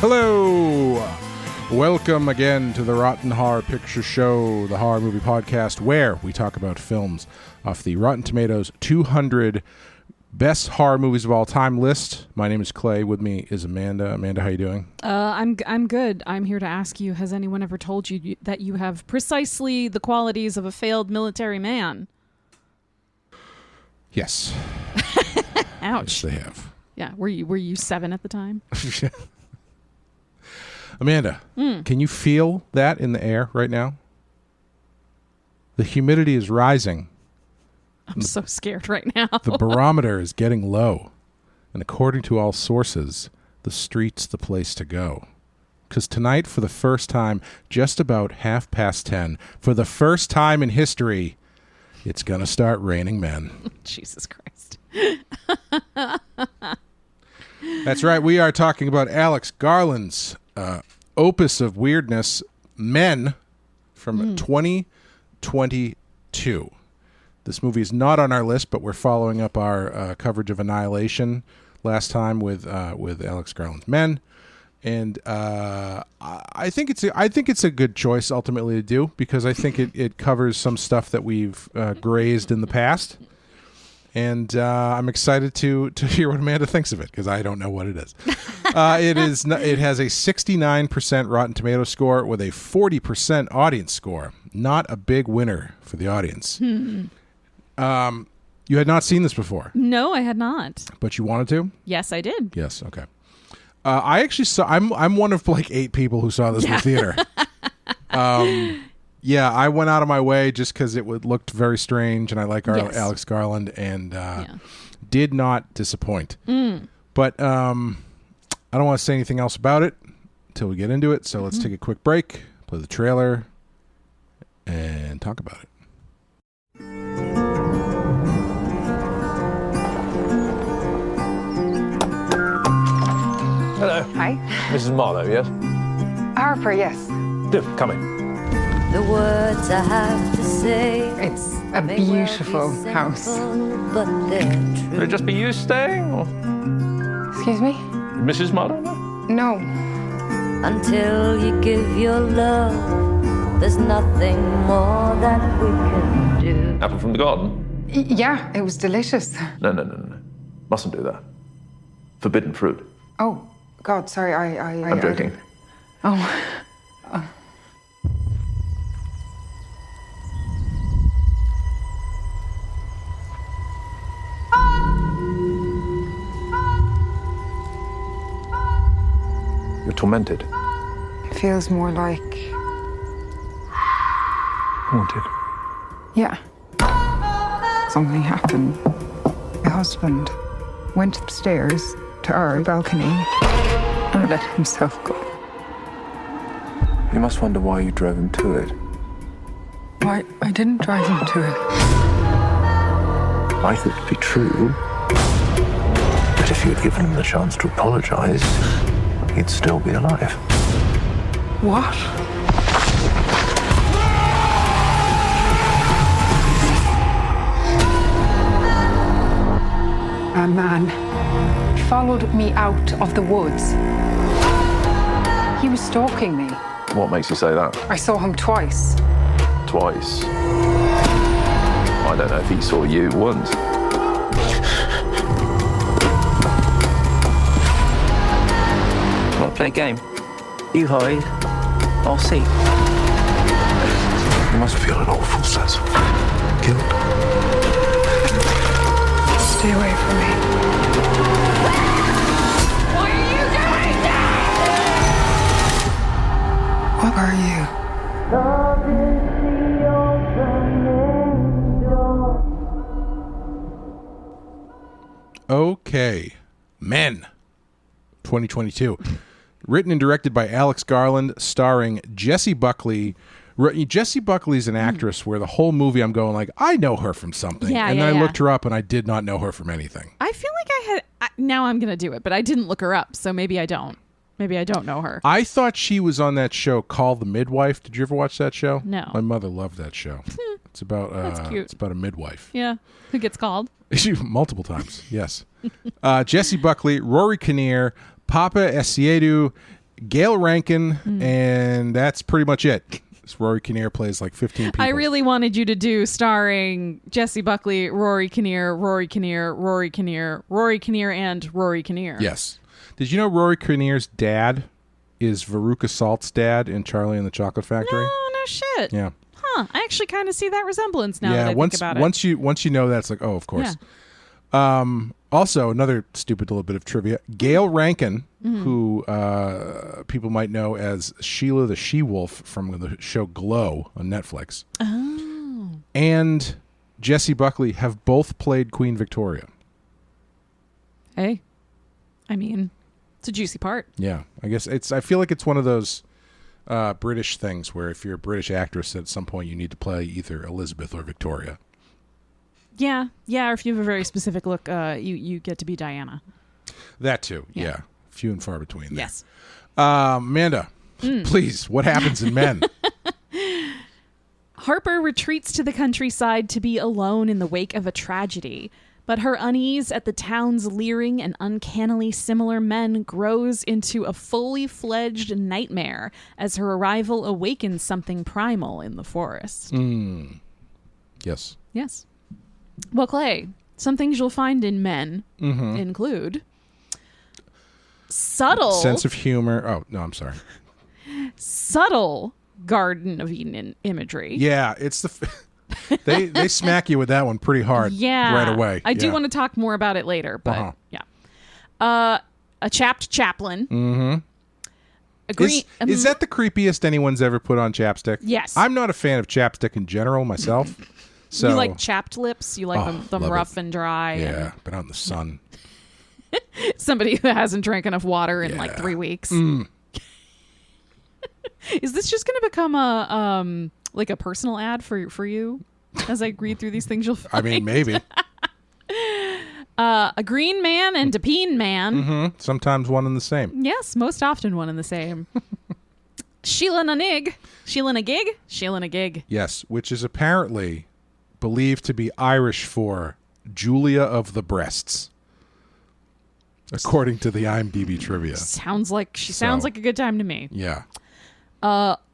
Hello! Welcome again to the Rotten Horror Picture Show, the horror movie podcast where we talk about films off the Rotten Tomatoes 200 Best Horror Movies of All Time list. My name is Clay. With me is Amanda. Amanda, how you doing? I'm good. I'm here to ask you, has anyone ever told you that you have precisely the qualities of a failed military man? Yes. Ouch. Yes, they have. Yeah. Were you 7 at the time? Amanda, can you feel that in the air right now? The humidity is rising. I'm so scared right now. The barometer is getting low. And according to all sources, the street's the place to go. Because tonight, for the first time, just about 10:30, for the first time in history, it's going to start raining men. Jesus Christ. That's right. We are talking about Alex Garland's opus of weirdness, Men, from 2022. This movie is not on our list, but we're following up our coverage of Annihilation last time with Alex Garland's Men, and I think it's a good choice ultimately to do because I think it covers some stuff that we've grazed in the past. And I'm excited to hear what Amanda thinks of it because I don't know what it is. It has a 69% Rotten Tomato score with a 40% audience score. Not a big winner for the audience. You had not seen this before. No, I had not. But you wanted to? Yes, I did. Yes. Okay. I actually saw. I'm one of like 8 people who saw this in the theater. Yeah, I went out of my way just because it looked very strange, and I like Alex Garland, and did not disappoint. But I don't want to say anything else about it until we get into it, so let's take a quick break, play the trailer, and talk about it. Hello. Hi. Mrs. Marlowe, yes? Harper, yes. Do, come in. The words I have to say. It's a beautiful house. But they're true. Would it just be you staying, or Excuse me? Mrs. Marlowe? No. Until you give your love, there's nothing more that we can do. Apple from the garden? Yeah, it was delicious. No. Mustn't do that. Forbidden fruit. Oh, God, sorry, I'm joking. Oh. You're tormented. It feels more like... Haunted. Yeah. Something happened. My husband went upstairs to our balcony and let himself go. You must wonder why you drove him to it. Why, I didn't drive him to it. I thought it'd be true. But if you had given him the chance to apologize, he'd still be alive. What? A man followed me out of the woods. He was stalking me. What makes you say that? I saw him twice. Twice. I don't know if he saw you once. Want to play a game? You hide, I'll see. You must feel an awful sense of guilt. Stay away from me. What are you doing now? What are you? Okay. Men. 2022. Written and directed by Alex Garland, starring Jessie Buckley. Jessie Buckley's an actress where the whole movie I'm going like, I know her from something. And then I looked her up and I did not know her from anything. I feel like now I'm going to do it, but I didn't look her up, so maybe I don't. Maybe I don't know her. I thought she was on that show called The Midwife. Did you ever watch that show? No. My mother loved that show. It's about That's cute. It's about a midwife. Yeah. Who gets called? Multiple times, yes. Jessie Buckley, Rory Kinnear, Papa Essiedu, Gail Rankin, and that's pretty much it. Rory Kinnear plays like 15 people. I really wanted you to do starring Jesse Buckley, Rory Kinnear, Rory Kinnear, Rory Kinnear, Rory Kinnear, and Rory Kinnear. Yes. Did you know Rory Kinnear's dad is Veruca Salt's dad in Charlie and the Chocolate Factory? No shit. Yeah. Huh. I actually kind of see that resemblance now that I think about it. Once you know that, it's like, oh, of course. Yeah. Also, another stupid little bit of trivia. Gail Rankin, who people might know as Sheila the She-Wolf from the show Glow on Netflix, and Jessie Buckley have both played Queen Victoria. Hey, I mean, it's a juicy part. Yeah, I guess I feel like it's one of those British things where if you're a British actress, at some point you need to play either Elizabeth or Victoria. Yeah, or if you have a very specific look, you get to be Diana. That too, yeah. Few and far between there. Yes. Amanda, please, what happens in Men? Harper retreats to the countryside to be alone in the wake of a tragedy, but her unease at the town's leering and uncannily similar men grows into a fully fledged nightmare as her arrival awakens something primal in the forest. Yes. Yes. Well, Clay, some things you'll find in Men include subtle sense of humor. Oh, no, I'm sorry. Subtle Garden of Eden imagery. Yeah, it's they smack you with that one pretty hard right away. I do want to talk more about it later, but a chapped chaplain. Is that the creepiest anyone's ever put on chapstick? Yes. I'm not a fan of chapstick in general myself. So you like chapped lips? You like them rough and dry? Yeah, been out in the sun. Somebody who hasn't drank enough water in like 3 weeks. Is this just going to become a like a personal ad for you as I read through these things you'll find? I mean, maybe. A green man and a peen man. Sometimes one and the same. Yes, most often one and the same. Sheila na nig. Sheila na gig. Sheila na gig. Yes, which is apparently believed to be Irish for Julia of the Breasts, according to the IMDb trivia. Sounds like a good time to me. Yeah.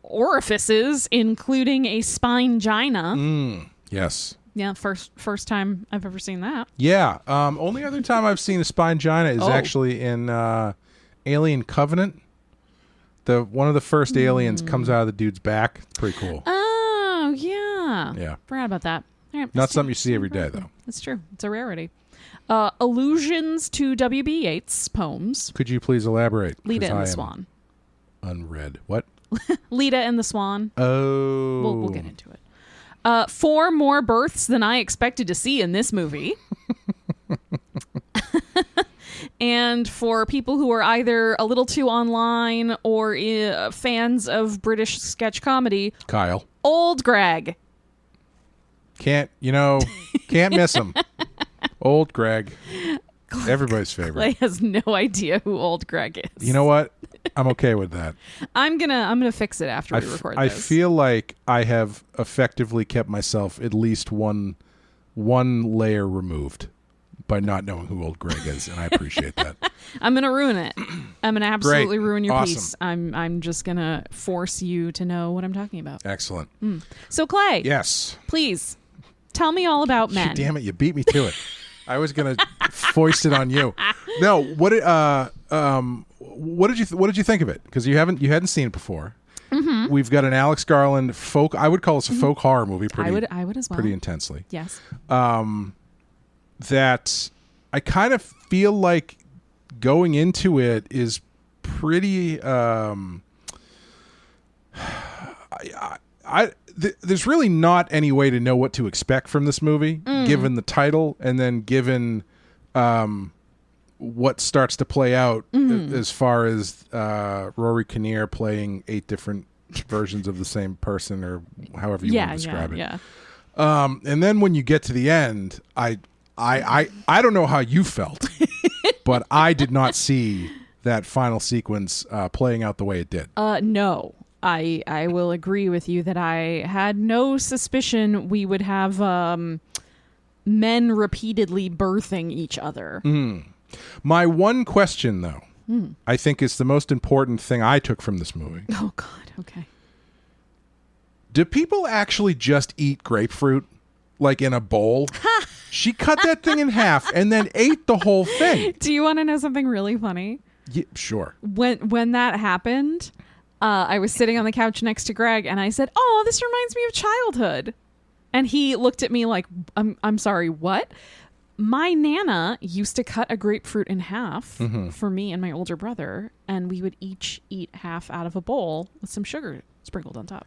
Orifices, including a spine-gina. Yes. Yeah, first time I've ever seen that. Yeah. Only other time I've seen a spine-gina is actually in Alien Covenant. One of the first aliens comes out of the dude's back. Pretty cool. Oh, yeah. Yeah. Forgot about that. All right, Not something you see every day, though. That's true. It's a rarity. Allusions to W.B. Yeats' poems. Could you please elaborate? Lita and the Swan. Unread. What? Lita and the Swan. Oh. We'll get into it. 4 more births than I expected to see in this movie. And for people who are either a little too online or fans of British sketch comedy, Kyle. Old Greg. Can't miss him. Old Greg. Everybody's favorite. Clay has no idea who Old Greg is. You know what? I'm okay with that. I'm gonna fix it after we record this. I feel like I have effectively kept myself at least one layer removed by not knowing who Old Greg is, and I appreciate that. I'm gonna ruin it. I'm gonna absolutely ruin your Awesome. piece. I'm just gonna force you to know what I'm talking about. Excellent. So Clay, Yes. please tell me all about Men. Damn it, you beat me to it. I was gonna foist it on you. No, what did you think of it? Because you hadn't seen it before. We've got an Alex Garland folk. I would call this a folk horror movie. I would as well. Pretty intensely. Yes. That I kind of feel like going into it is pretty. There's really not any way to know what to expect from this movie, given the title, and then given what starts to play out as far as Rory Kinnear playing 8 different versions of the same person, or however you want to describe it. Yeah. And then when you get to the end, I don't know how you felt, but I did not see that final sequence playing out the way it did. No. I will agree with you that I had no suspicion we would have men repeatedly birthing each other. My one question, though, I think is the most important thing I took from this movie. Oh, God. Okay. Do people actually just eat grapefruit like in a bowl? She cut that thing in half and then ate the whole thing. Do you want to know something really funny? Yeah, sure. When that happened, I was sitting on the couch next to Greg and I said, "Oh, this reminds me of childhood." And he looked at me like, I'm sorry, what? My Nana used to cut a grapefruit in half for me and my older brother, and we would each eat half out of a bowl with some sugar sprinkled on top.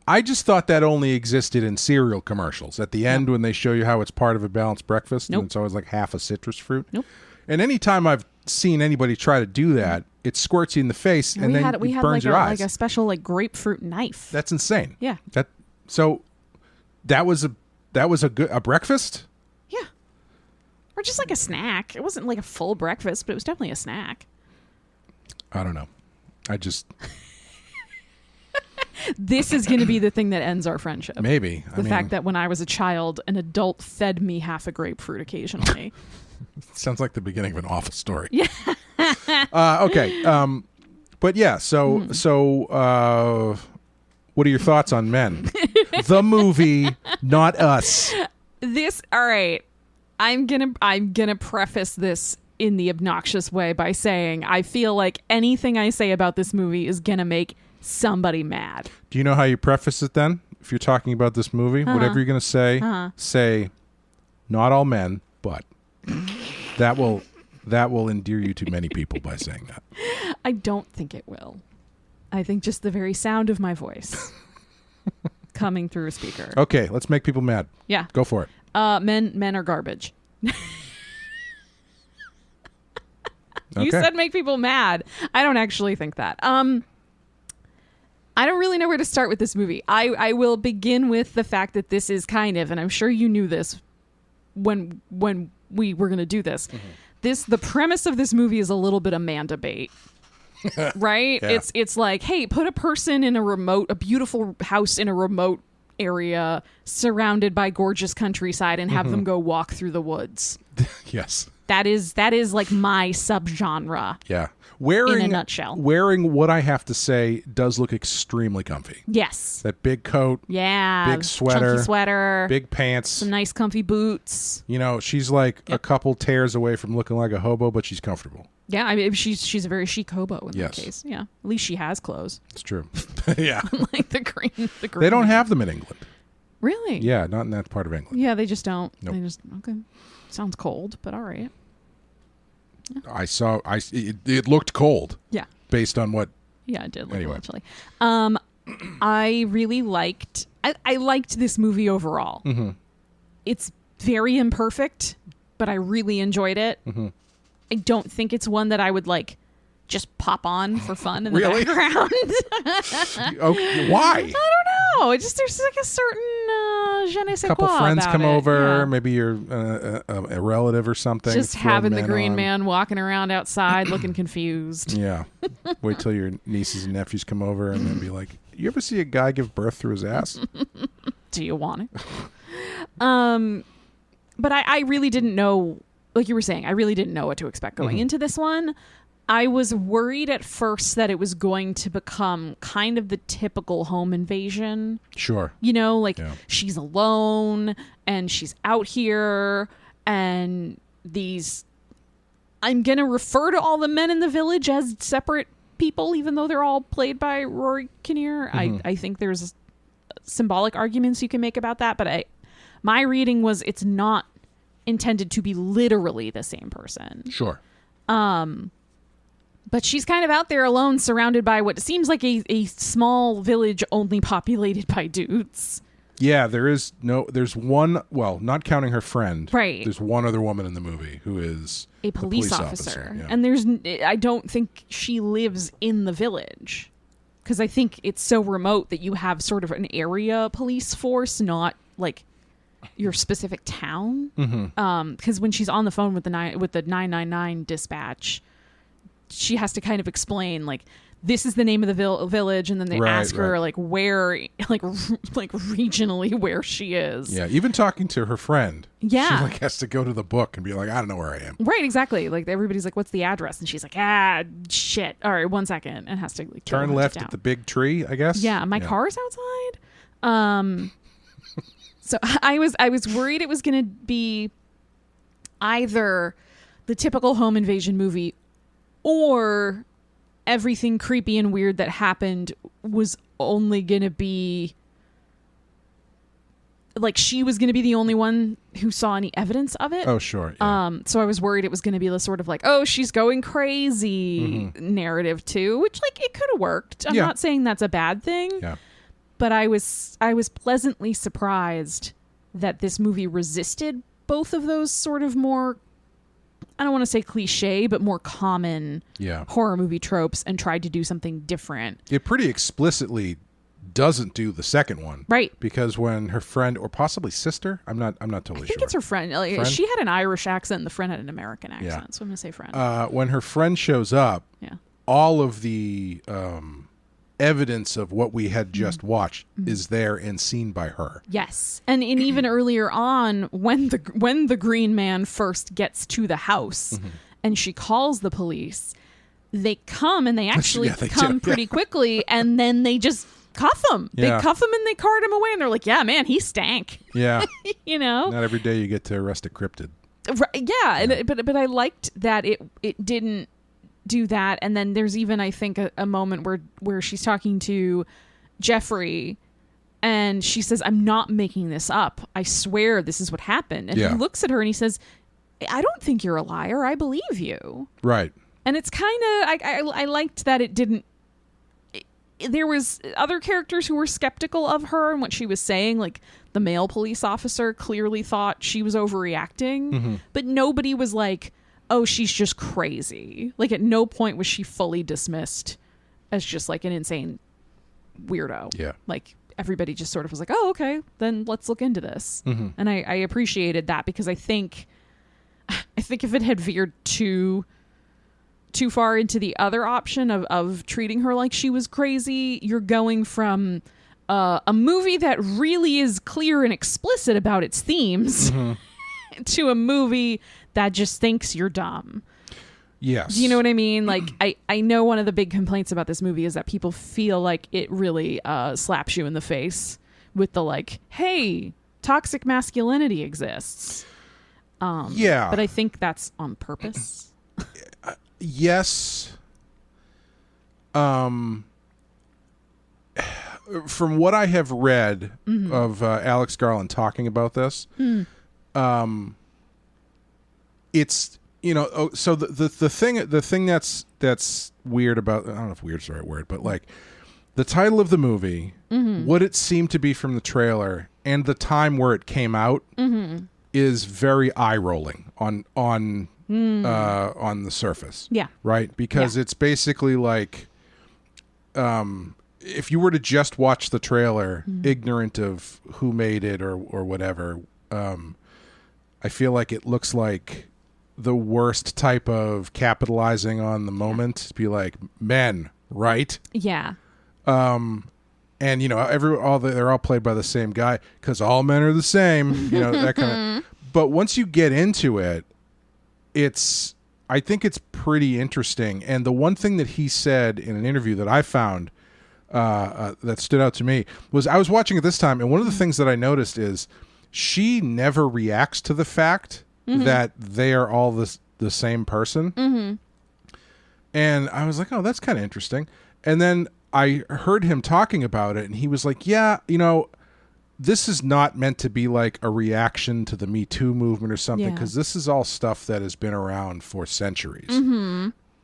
I just thought that only existed in cereal commercials. At the end when they show you how it's part of a balanced breakfast, and it's always like half a citrus fruit. Nope. And anytime I've seen anybody try to do that, it squirts you in the face and then it burns your eyes. Like a special like grapefruit knife. That's insane. Yeah. So that was a breakfast? Yeah. Or just like a snack. It wasn't like a full breakfast, but it was definitely a snack. I don't know. This is going to be the thing that ends our friendship. Maybe. The fact that when I was a child, an adult fed me half a grapefruit occasionally. Sounds like the beginning of an awful story. Yeah. Okay. But yeah, so what are your thoughts on Men? The movie, not us. All right. I'm gonna preface this in the obnoxious way by saying I feel like anything I say about this movie is gonna make somebody mad. Do you know how you preface it then? If you're talking about this movie, whatever you're gonna say, say not all men, but that will endear you to many people by saying that. I don't think it will. I think just the very sound of my voice coming through a speaker. Okay, let's make people mad. Yeah. Go for it. Men are garbage. Okay. You said make people mad. I don't actually think that. I don't really know where to start with this movie. I will begin with the fact that this is kind of, and I'm sure you knew this when we were going to do this. The premise of this movie is a little bit Amanda bait. Right? Yeah. It's like, hey, put a person in a beautiful house in a remote area surrounded by gorgeous countryside and have them go walk through the woods. Yes. That is like my subgenre. Yeah. In a nutshell. Wearing what I have to say does look extremely comfy. Yes. That big coat. Yeah. Big sweater. Chunky sweater. Big pants. Some nice comfy boots. You know, she's like a couple tears away from looking like a hobo, but she's comfortable. Yeah, I mean, she's a very chic hobo in Yes. that case. Yeah. At least she has clothes. It's true. Yeah. Like the green. They don't have them in England. Really? Yeah, not in that part of England. Yeah, they just don't. Nope. They just, okay. Sounds cold, but all right. Yeah. It looked cold. Yeah. Based on what. Yeah, it did look Anyway. a little chilly. I really liked. I liked this movie overall. It's very imperfect, but I really enjoyed it. I don't think it's one that I would like just pop on for fun in the Really? background. Okay, why? I don't know. It just there's like a certain je ne sais A couple quoi friends about come it. over. Yeah. Maybe you're a relative or something. Just throw having the men green on. man walking around outside looking confused. Yeah. Wait till your nieces and nephews come over and then be like, you ever see a guy give birth through his ass? Do you want it? But I really didn't know, like you were saying, I really didn't know what to expect going into this one. I was worried at first that it was going to become kind of the typical home invasion. Sure. You know, like Yeah. she's alone and she's out here and I'm going to refer to all the men in the village as separate people, even though they're all played by Rory Kinnear. I think there's symbolic arguments you can make about that, but my reading was it's not intended to be literally the same person. Sure. But she's kind of out there alone, surrounded by what seems like a small village only populated by dudes. Yeah, there's one, well, not counting her friend. Right. There's one other woman in the movie who is A police officer. Yeah. And I don't think she lives in the village. Because I think it's so remote that you have sort of an area police force, not like your specific town. Because when she's on the phone with the 999 dispatch, she has to kind of explain like, this is the name of the village, and then they ask her like where, like regionally where she is. Yeah, even talking to her friend. Yeah, she like has to go to the book and be like, I don't know where I am. Right, exactly. Like everybody's like, what's the address? And she's like, shit. All right, 1 second, and has to like, turn left at the big tree, I guess. Yeah, my car's outside. So I was worried it was going to be either the typical home invasion movie, or everything creepy and weird that happened was only going to be like she was going to be the only one who saw any evidence of it. Oh, sure. Yeah. So I was worried it was going to be the sort of like, oh, she's going crazy narrative too, which like it could have worked. I'm not saying that's a bad thing. Yeah. But I was pleasantly surprised that this movie resisted both of those sort of more, I don't want to say cliche, but more common horror movie tropes, and tried to do something different. It pretty explicitly doesn't do the second one, right? Because when her friend, or possibly sister, I'm not totally sure. I think it's her friend. Like, she had an Irish accent, and the friend had an American accent. So I'm gonna say friend. When her friend shows up, all of the evidence of what we had just watched is there and seen by her. Yes. And even earlier on, when the green man first gets to the house and she calls the police, they come, and they actually come pretty quickly, and then they just cuff him. They cuff him and they cart him away, and they're like, yeah, man, he stank. Yeah. You know? Not every day you get to arrest a cryptid. Yeah. But I liked that it didn't do that. And then there's even, I think, a moment where she's talking to Jeffrey, and she says, I'm not making this up. I swear this is what happened. And he looks at her and he says, I don't think you're a liar. I believe you. Right. And it's kind of, I liked that it didn't, there was other characters who were skeptical of her and what she was saying. Like the male police officer clearly thought she was overreacting, but nobody was like, oh, she's just crazy. Like at no point was she fully dismissed as just like an insane weirdo. Yeah. Like everybody just sort of was like, oh, okay, then let's look into this. And I appreciated that, because I think if it had veered too far into the other option of treating her like she was crazy, you're going from a movie that really is clear and explicit about its themes to a movie that just thinks you're dumb. Yes. Do you know what I mean? Like, I know one of the big complaints about this movie is that people feel like it really slaps you in the face with the like, hey, toxic masculinity exists. But I think that's on purpose. Yes. From what I have read of Alex Garland talking about this, it's, you know, so the thing that's weird about, I don't know if weird's the right word, but like the title of the movie, what it seemed to be from the trailer, and the time where it came out is very eye rolling on the surface. Yeah. Right? Because it's basically like, if you were to just watch the trailer, ignorant of who made it or whatever, I feel like it looks like the worst type of capitalizing on the moment to be like, men, right? Yeah. And you know, they're all played by the same guy, because all men are the same, you know, that kind of. But once you get into it, I think it's pretty interesting. And the one thing that he said in an interview that I found that stood out to me was, I was watching it this time, and one of the things that I noticed is she never reacts to the fact that they are all the same person. And I was like, oh, that's kind of interesting. And then I heard him talking about it, and he was like, yeah, you know, this is not meant to be like a reaction to the Me Too movement or something, because this is all stuff that has been around for centuries.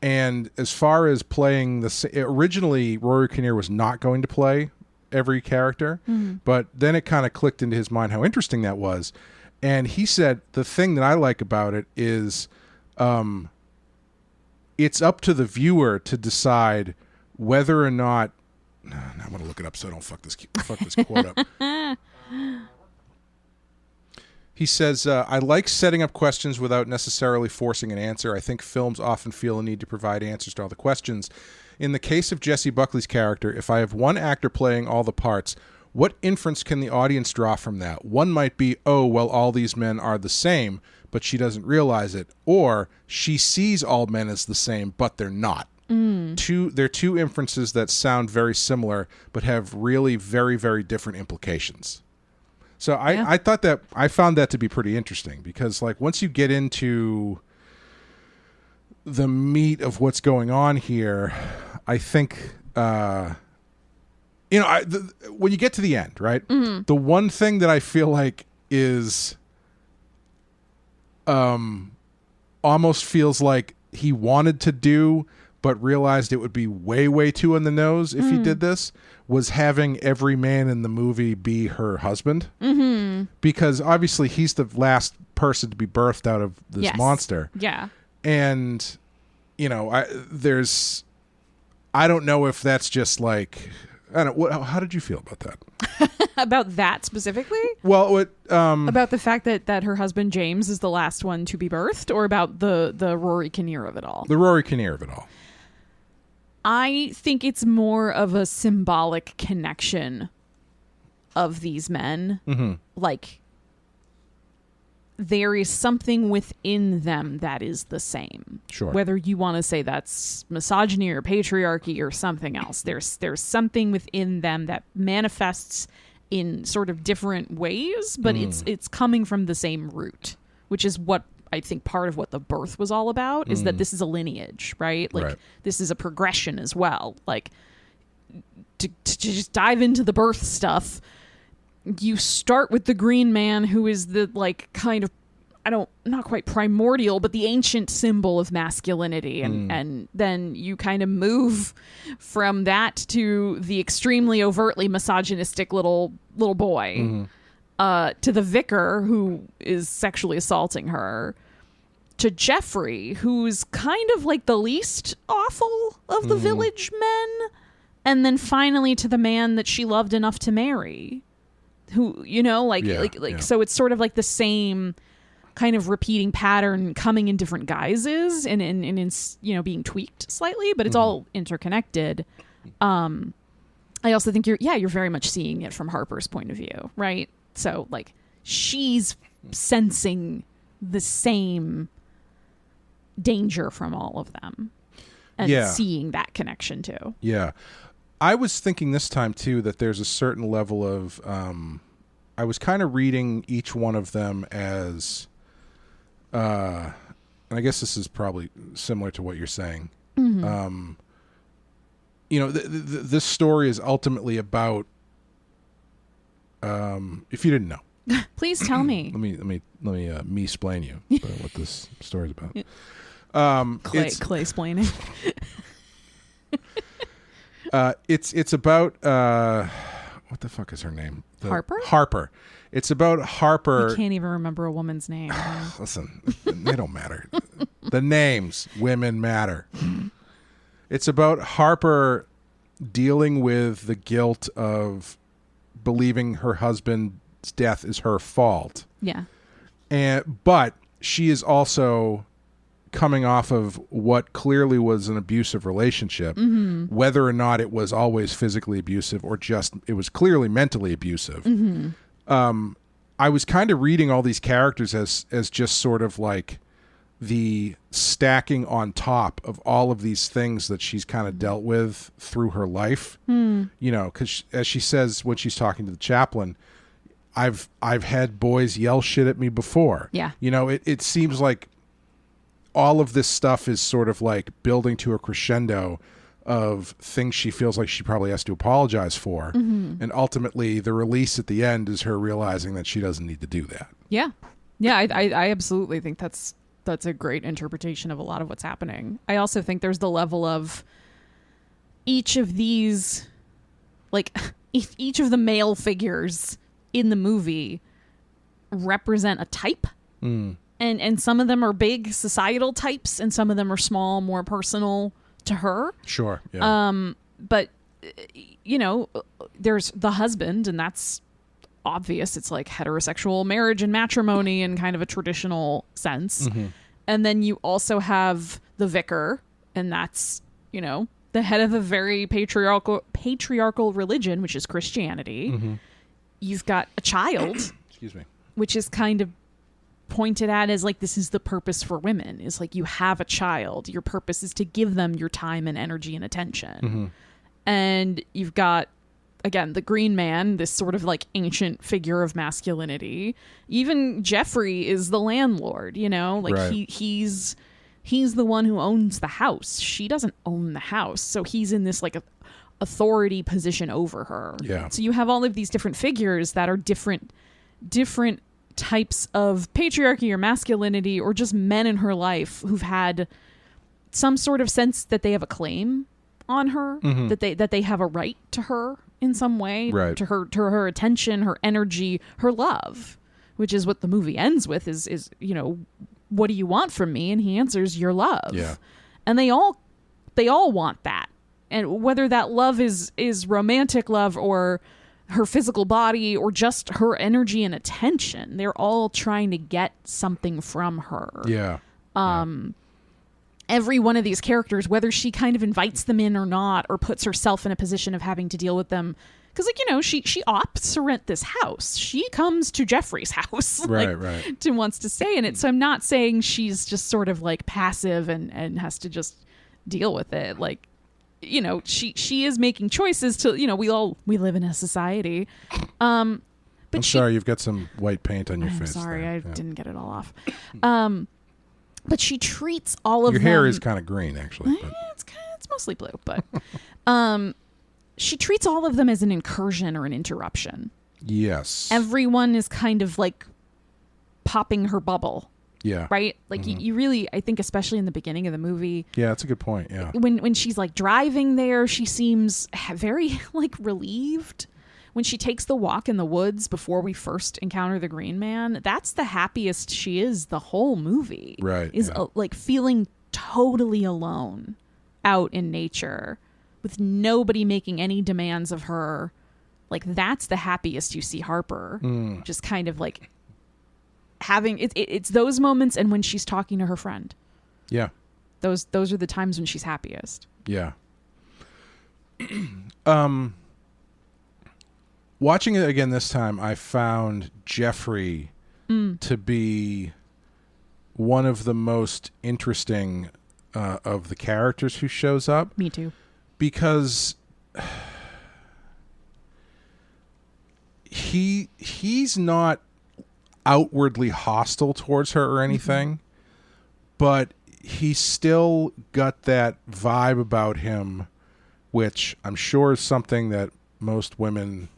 And as far as playing originally Rory Kinnear was not going to play every character, but then it kind of clicked into his mind how interesting that was. And he said the thing that I like about it is it's up to the viewer to decide whether or not, I'm going to look it up so I don't fuck this quote up. He says, I like setting up questions without necessarily forcing an answer. I think films often feel a need to provide answers to all the questions. In the case of Jessie Buckley's character, if I have one actor playing all the parts, what inference can the audience draw from that? One might be, oh, well, all these men are the same, but she doesn't realize it. Or she sees all men as the same, but they're not. They're two inferences that sound very similar, but have really very, very different implications. So I thought that I found that to be pretty interesting because like once you get into the meat of what's going on here, I think when you get to the end, right? Mm-hmm. The one thing that I feel like is almost feels like he wanted to do but realized it would be way, way too on the nose if he did this, was having every man in the movie be her husband. Mm-hmm. Because obviously he's the last person to be birthed out of this monster. Yeah. And, you know, I don't know if that's just like, I don't know, how did you feel about that? About that specifically? Well, about the fact that her husband James is the last one to be birthed, or about the Rory Kinnear of it all? The Rory Kinnear of it all. I think it's more of a symbolic connection of these men. Mm-hmm. Like, there is something within them that is the same. Sure. Whether you want to say that's misogyny or patriarchy or something else, there's something within them that manifests in sort of different ways, but it's coming from the same root, which is what I think part of what the birth was all about, is that this is a lineage, right? Like this is a progression as well. Like to just dive into the birth stuff, you start with the green man, who is the like kind of, not quite primordial, but the ancient symbol of masculinity. And then you kind of move from that to the extremely overtly misogynistic little boy, to the vicar who is sexually assaulting her, to Jeffrey, who's kind of like the least awful of the village men. And then finally to the man that she loved enough to marry, who, you know, so it's sort of like the same kind of repeating pattern coming in different guises and in you know, being tweaked slightly, but it's all interconnected. I also think you're very much seeing it from Harper's point of view, right? So like she's sensing the same danger from all of them and seeing that connection too. Yeah. I was thinking this time too that there's a certain level of I was kind of reading each one of them as and I guess this is probably similar to what you're saying. Mm-hmm. You know, this story is ultimately about if you didn't know, please tell me. let me me-splain you what this story is about. Clay-splaining. It's about what the fuck is her name? Harper. It's about Harper. I can't even remember a woman's name. Listen, they don't matter. The names, women matter. It's about Harper dealing with the guilt of believing her husband's death is her fault. Yeah. But she is also coming off of what clearly was an abusive relationship, whether or not it was always physically abusive or just it was clearly mentally abusive. I was kind of reading all these characters as just sort of like the stacking on top of all of these things that she's kind of dealt with through her life. You know, because as she says when she's talking to the chaplain, I've had boys yell shit at me before. Yeah. You know, it seems like all of this stuff is sort of like building to a crescendo of things she feels like she probably has to apologize for. And ultimately the release at the end is her realizing that she doesn't need to do that. Yeah. Yeah. I absolutely think that's a great interpretation of a lot of what's happening. I also think there's the level of each of these, like each of the male figures in the movie represent a type. And some of them are big societal types and some of them are small, more personal to her. Sure. Yeah. But you know, there's the husband, and that's obvious. It's like heterosexual marriage and matrimony in kind of a traditional sense. And then you also have the vicar, and that's, you know, the head of a very patriarchal religion, which is Christianity. You've got a child, Excuse me. which is kind of pointed at as like, this is the purpose for women, is like, you have a child, your purpose is to give them your time and energy and attention. And you've got, again, the green man, this sort of like ancient figure of masculinity. Even Jeffrey is the landlord, you know, like Right. he's the one who owns the house. She doesn't own the house, so he's in this like authority position over her. Yeah. So you have all of these different figures that are different types of patriarchy or masculinity, or just men in her life who've had some sort of sense that they have a claim on her, that they have a right to her in some way, Right. to her attention, her energy, her love, which is what the movie ends with, is you know, what do you want from me? And he answers, your love. Yeah. And they all want that. And whether that love is romantic love or her physical body or just her energy and attention, they're all trying to get something from her. Yeah. Every one of these characters, whether she kind of invites them in or not, or puts herself in a position of having to deal with them, because, like, you know, she opts to rent this house. She comes to Jeffrey's house, Right, like, right. and wants to stay in it. So I'm not saying she's just sort of like passive and has to just deal with it. Like, you know, she is making choices to, you know, we live in a society. But I'm sorry, you've got some white paint on your I'm face. sorry, there. I Yeah. didn't get it all off. But she treats all of Your them. hair is kind of green, actually. But. It's mostly blue, but she treats all of them as an incursion or an interruption. Yes. Everyone is kind of like popping her bubble, Yeah. right? Like you really, I think, especially in the beginning of the movie, Yeah, that's a good point. Yeah. when she's like driving there, she seems very like relieved. When she takes the walk in the woods before we first encounter the Green Man, that's the happiest she is the whole movie. Right, Is yeah. like feeling totally alone out in nature with nobody making any demands of her. Like, that's the happiest you see Harper. Just kind of like having it's those moments, and when she's talking to her friend. Yeah. Those are the times when she's happiest. Yeah. Watching it again this time, I found Jeffrey to be one of the most interesting of the characters who shows up, Me too. because he's not outwardly hostile towards her or anything, but he's still got that vibe about him, which I'm sure is something that most women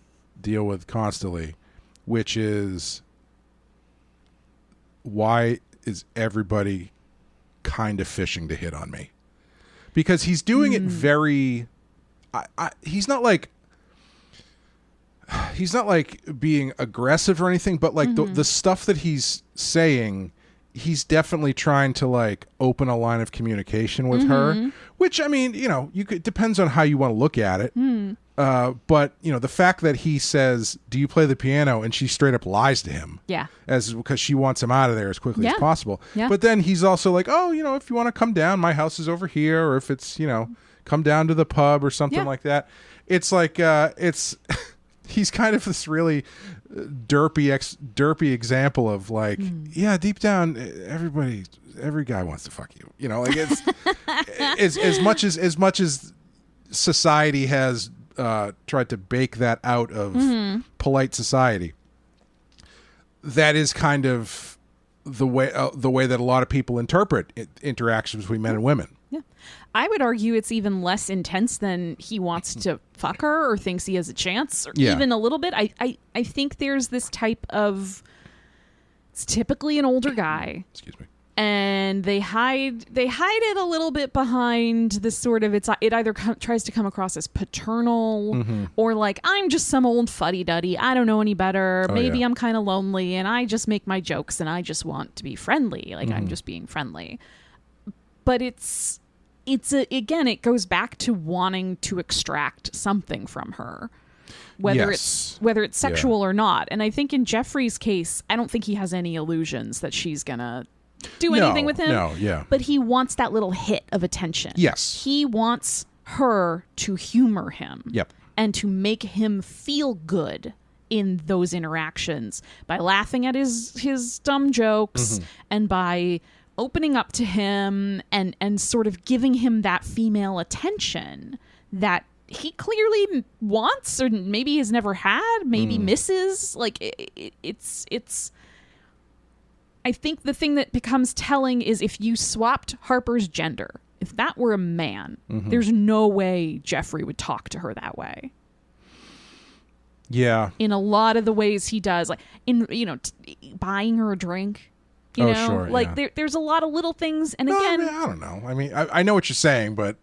deal with constantly, which is, why is everybody kind of fishing to hit on me? Because he's doing it very he's not like being aggressive or anything, but like the stuff that he's saying, he's definitely trying to like open a line of communication with her, which, I mean, you know, depends on how you want to look at it. But, you know, the fact that he says, do you play the piano? And she straight up lies to him. Yeah. Because she wants him out of there as quickly as Yeah. possible. Yeah. But then he's also like, oh, you know, if you want to come down, my house is over here. Or if it's, you know, come down to the pub or something Yeah. like that. It's like, he's kind of this really derpy example of like, yeah, deep down, every guy wants to fuck you. You know, like it's as much as society has tried to bake that out of polite society. That is kind of the way that a lot of people interpret interactions between men and women. Yeah. I would argue it's even less intense than he wants to fuck her or thinks he has a chance, or even a little bit. I think there's this type of, it's typically an older guy. Excuse me. And they hide it a little bit behind this sort of, it either tries to come across as paternal or like, I'm just some old fuddy-duddy, I don't know any better, maybe I'm kind of lonely and I just make my jokes and I just want to be friendly, like I'm just being friendly. But again, it goes back to wanting to extract something from her. whether Yes. it's sexual or not. And I think in Jeffrey's case, I don't think he has any illusions that she's gonna do anything with him. No, yeah. But he wants that little hit of attention. Yes. He wants her to humor him. Yep. And to make him feel good in those interactions by laughing at his dumb jokes and by opening up to him and sort of giving him that female attention that he clearly wants, or maybe has never had, maybe misses. Like it's I think the thing that becomes telling is if you swapped Harper's gender, if that were a man, there's no way Jeffrey would talk to her that way. Yeah. In a lot of the ways he does, like in buying her a drink. Sure, like yeah. there's a lot of little things, and No, again, I don't know. I mean, I know what you're saying, but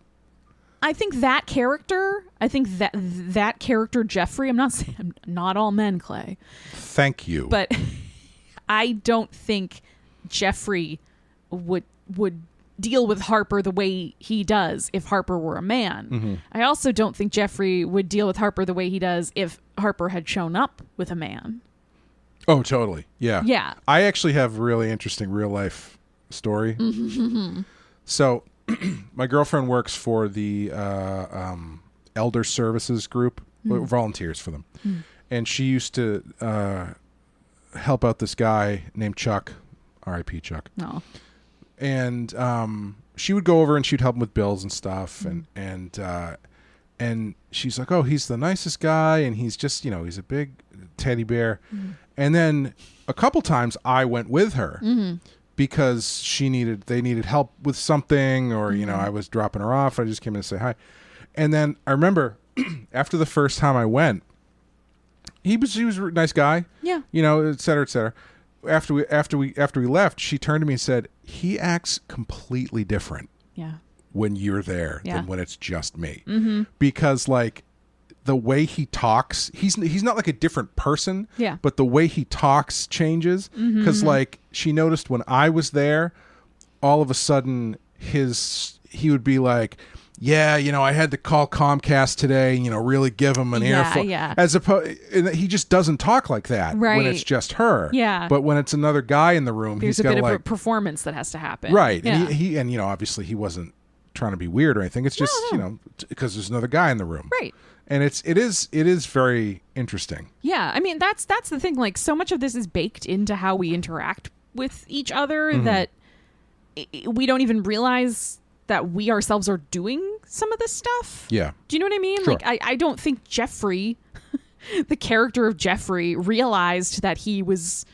I think that character Jeffrey. I'm not saying not all men, Clay, thank you. but I don't think Jeffrey would deal with Harper the way he does if Harper were a man. I also don't think Jeffrey would deal with Harper the way he does if Harper had shown up with a man. Oh, totally. Yeah. Yeah. I actually have a really interesting real life story. So, my girlfriend works for the elder services group, volunteers for them. And she used to help out this guy named Chuck, R.I.P. Chuck. No. And she would go over and she'd help him with bills and stuff. And she's like, oh, he's the nicest guy. And he's just, he's a big teddy bear. And then a couple times I went with her because they needed help with something, or, I was dropping her off. I just came in to say hi. And then I remember after the first time I went, he was a nice guy. Yeah. Et cetera, et cetera. After we left, she turned to me and said, he acts completely different. Yeah. When you're there than when it's just me. Because like the way he talks, he's not like a different person, but the way he talks changes. Because like she noticed when I was there, all of a sudden he would be like, yeah, I had to call Comcast today, really give him an earful. Yeah. As opposed, he just doesn't talk like that when it's just her. Yeah. But when it's another guy in the room, there's he's got a bit like of a performance that has to happen. Right. Yeah. And he obviously he wasn't trying to be weird or anything. It's just, because there's another guy in the room. Right. And it is very interesting. Yeah. I mean, that's the thing. Like, so much of this is baked into how we interact with each other that we don't even realize that we ourselves are doing some of this stuff. Yeah. Do you know what I mean? Sure. Like, I don't think Jeffrey, the character of Jeffrey, realized that he was,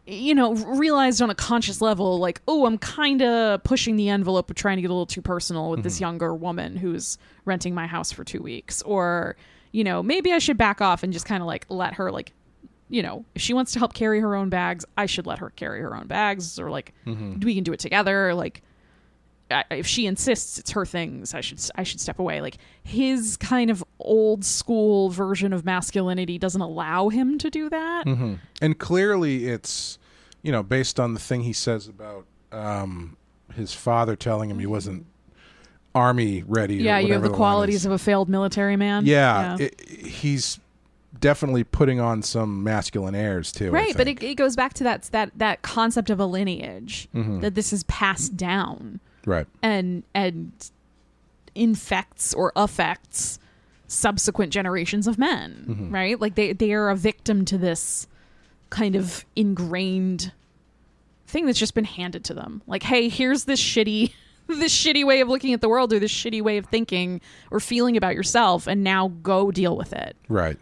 realized on a conscious level, like, oh, I'm kind of pushing the envelope of trying to get a little too personal with this younger woman who's renting my house for 2 weeks. Or, maybe I should back off and just kind of like let her, like, if she wants to help carry her own bags, I should let her carry her own bags, or like, we can do it together. Like, if she insists it's her things, I should step away. Like, his kind of old school version of masculinity doesn't allow him to do that. And clearly it's, based on the thing he says about his father telling him he wasn't army ready. Yeah, you have the qualities of a failed military man. Yeah. He's definitely putting on some masculine airs too. Right, but it goes back to that concept of a lineage, that this is passed down. Right. And infects or affects subsequent generations of men, right? Like they are a victim to this kind of ingrained thing that's just been handed to them. Like, hey, here's this shitty way of looking at the world, or this shitty way of thinking or feeling about yourself, and now go deal with it. Right.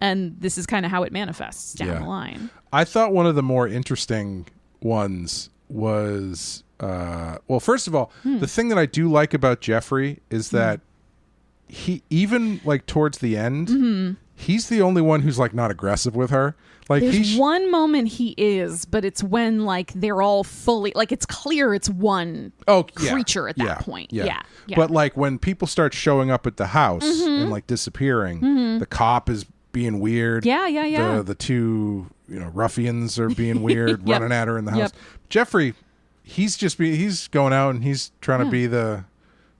And this is kind of how it manifests down the line. I thought one of the more interesting ones was well, first of all, the thing that I do like about Jeffrey is that he, even like towards the end, he's the only one who's like not aggressive with her. Like, there's one moment he is, but it's when like they're all fully, like, it's clear it's one creature at that point. Yeah. But like when people start showing up at the house and like disappearing, the cop is being weird. Yeah. The two ruffians are being weird, running at her in the house. Jeffrey, he's going out and he's trying to be the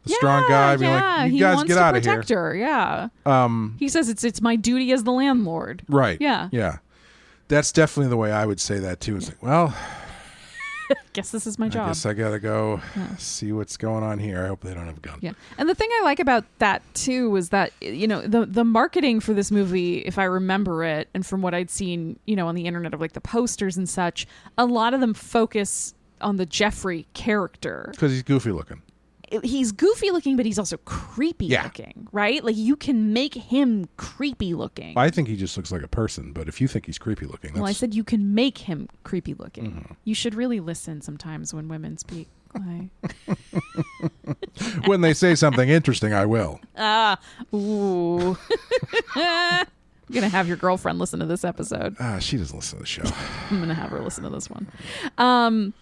The strong guy being like, you he guys wants get to out of here. protect her. Yeah. He says it's my duty as the landlord. Right. Yeah. Yeah. That's definitely the way I would say that too. It's like, well, guess this is my job. I guess I gotta go see what's going on here. I hope they don't have a gun. Yeah. And the thing I like about that too was that, you know, the marketing for this movie, if I remember it, and from what I'd seen, you know, on the internet of like the posters and such, a lot of them focus on the Jeffrey character. Because he's goofy looking. He's goofy looking, but he's also creepy looking, right? Like you can make him creepy looking. I think he just looks like a person, but if you think he's creepy looking, Well, I said you can make him creepy looking. You should really listen sometimes when women speak. When they say something interesting, I will. Ooh. I'm going to have your girlfriend listen to this episode. She doesn't listen to the show. I'm going to have her listen to this one.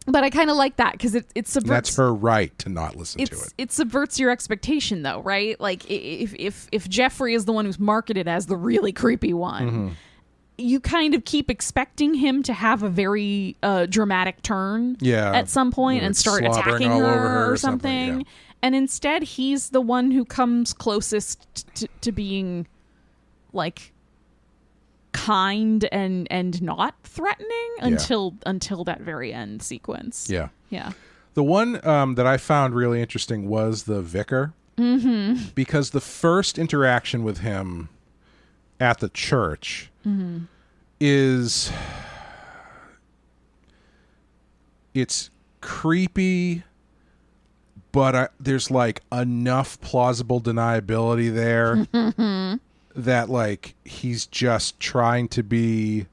But I kind of like that because it subverts. That's her right to not listen to it. It subverts your expectation, though, right? Like if Jeffrey is the one who's marketed as the really creepy one, you kind of keep expecting him to have a very dramatic turn at some point and start attacking all over her or something. Yeah. And instead, he's the one who comes closest to being like kind and not threatening until that very end sequence. Yeah. Yeah. The one that I found really interesting was the vicar. Mm-hmm. Because the first interaction with him at the church is... It's creepy, but there's like enough plausible deniability there that like he's just trying to be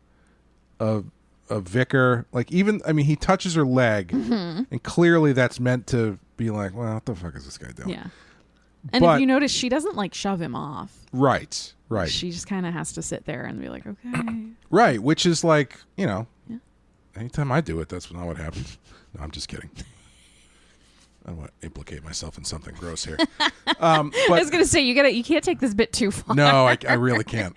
a vicar. Like even, I mean, he touches her leg and clearly that's meant to be like, well, what the fuck is this guy doing? Yeah. And if you notice, she doesn't like shove him off. Right. She just kind of has to sit there and be like, okay. Right. Which is like, you know, anytime I do it, that's not what happens. No, I'm just kidding. I don't want to implicate myself in something gross here. But, I was going to say, you can't take this bit too far. No, I really can't.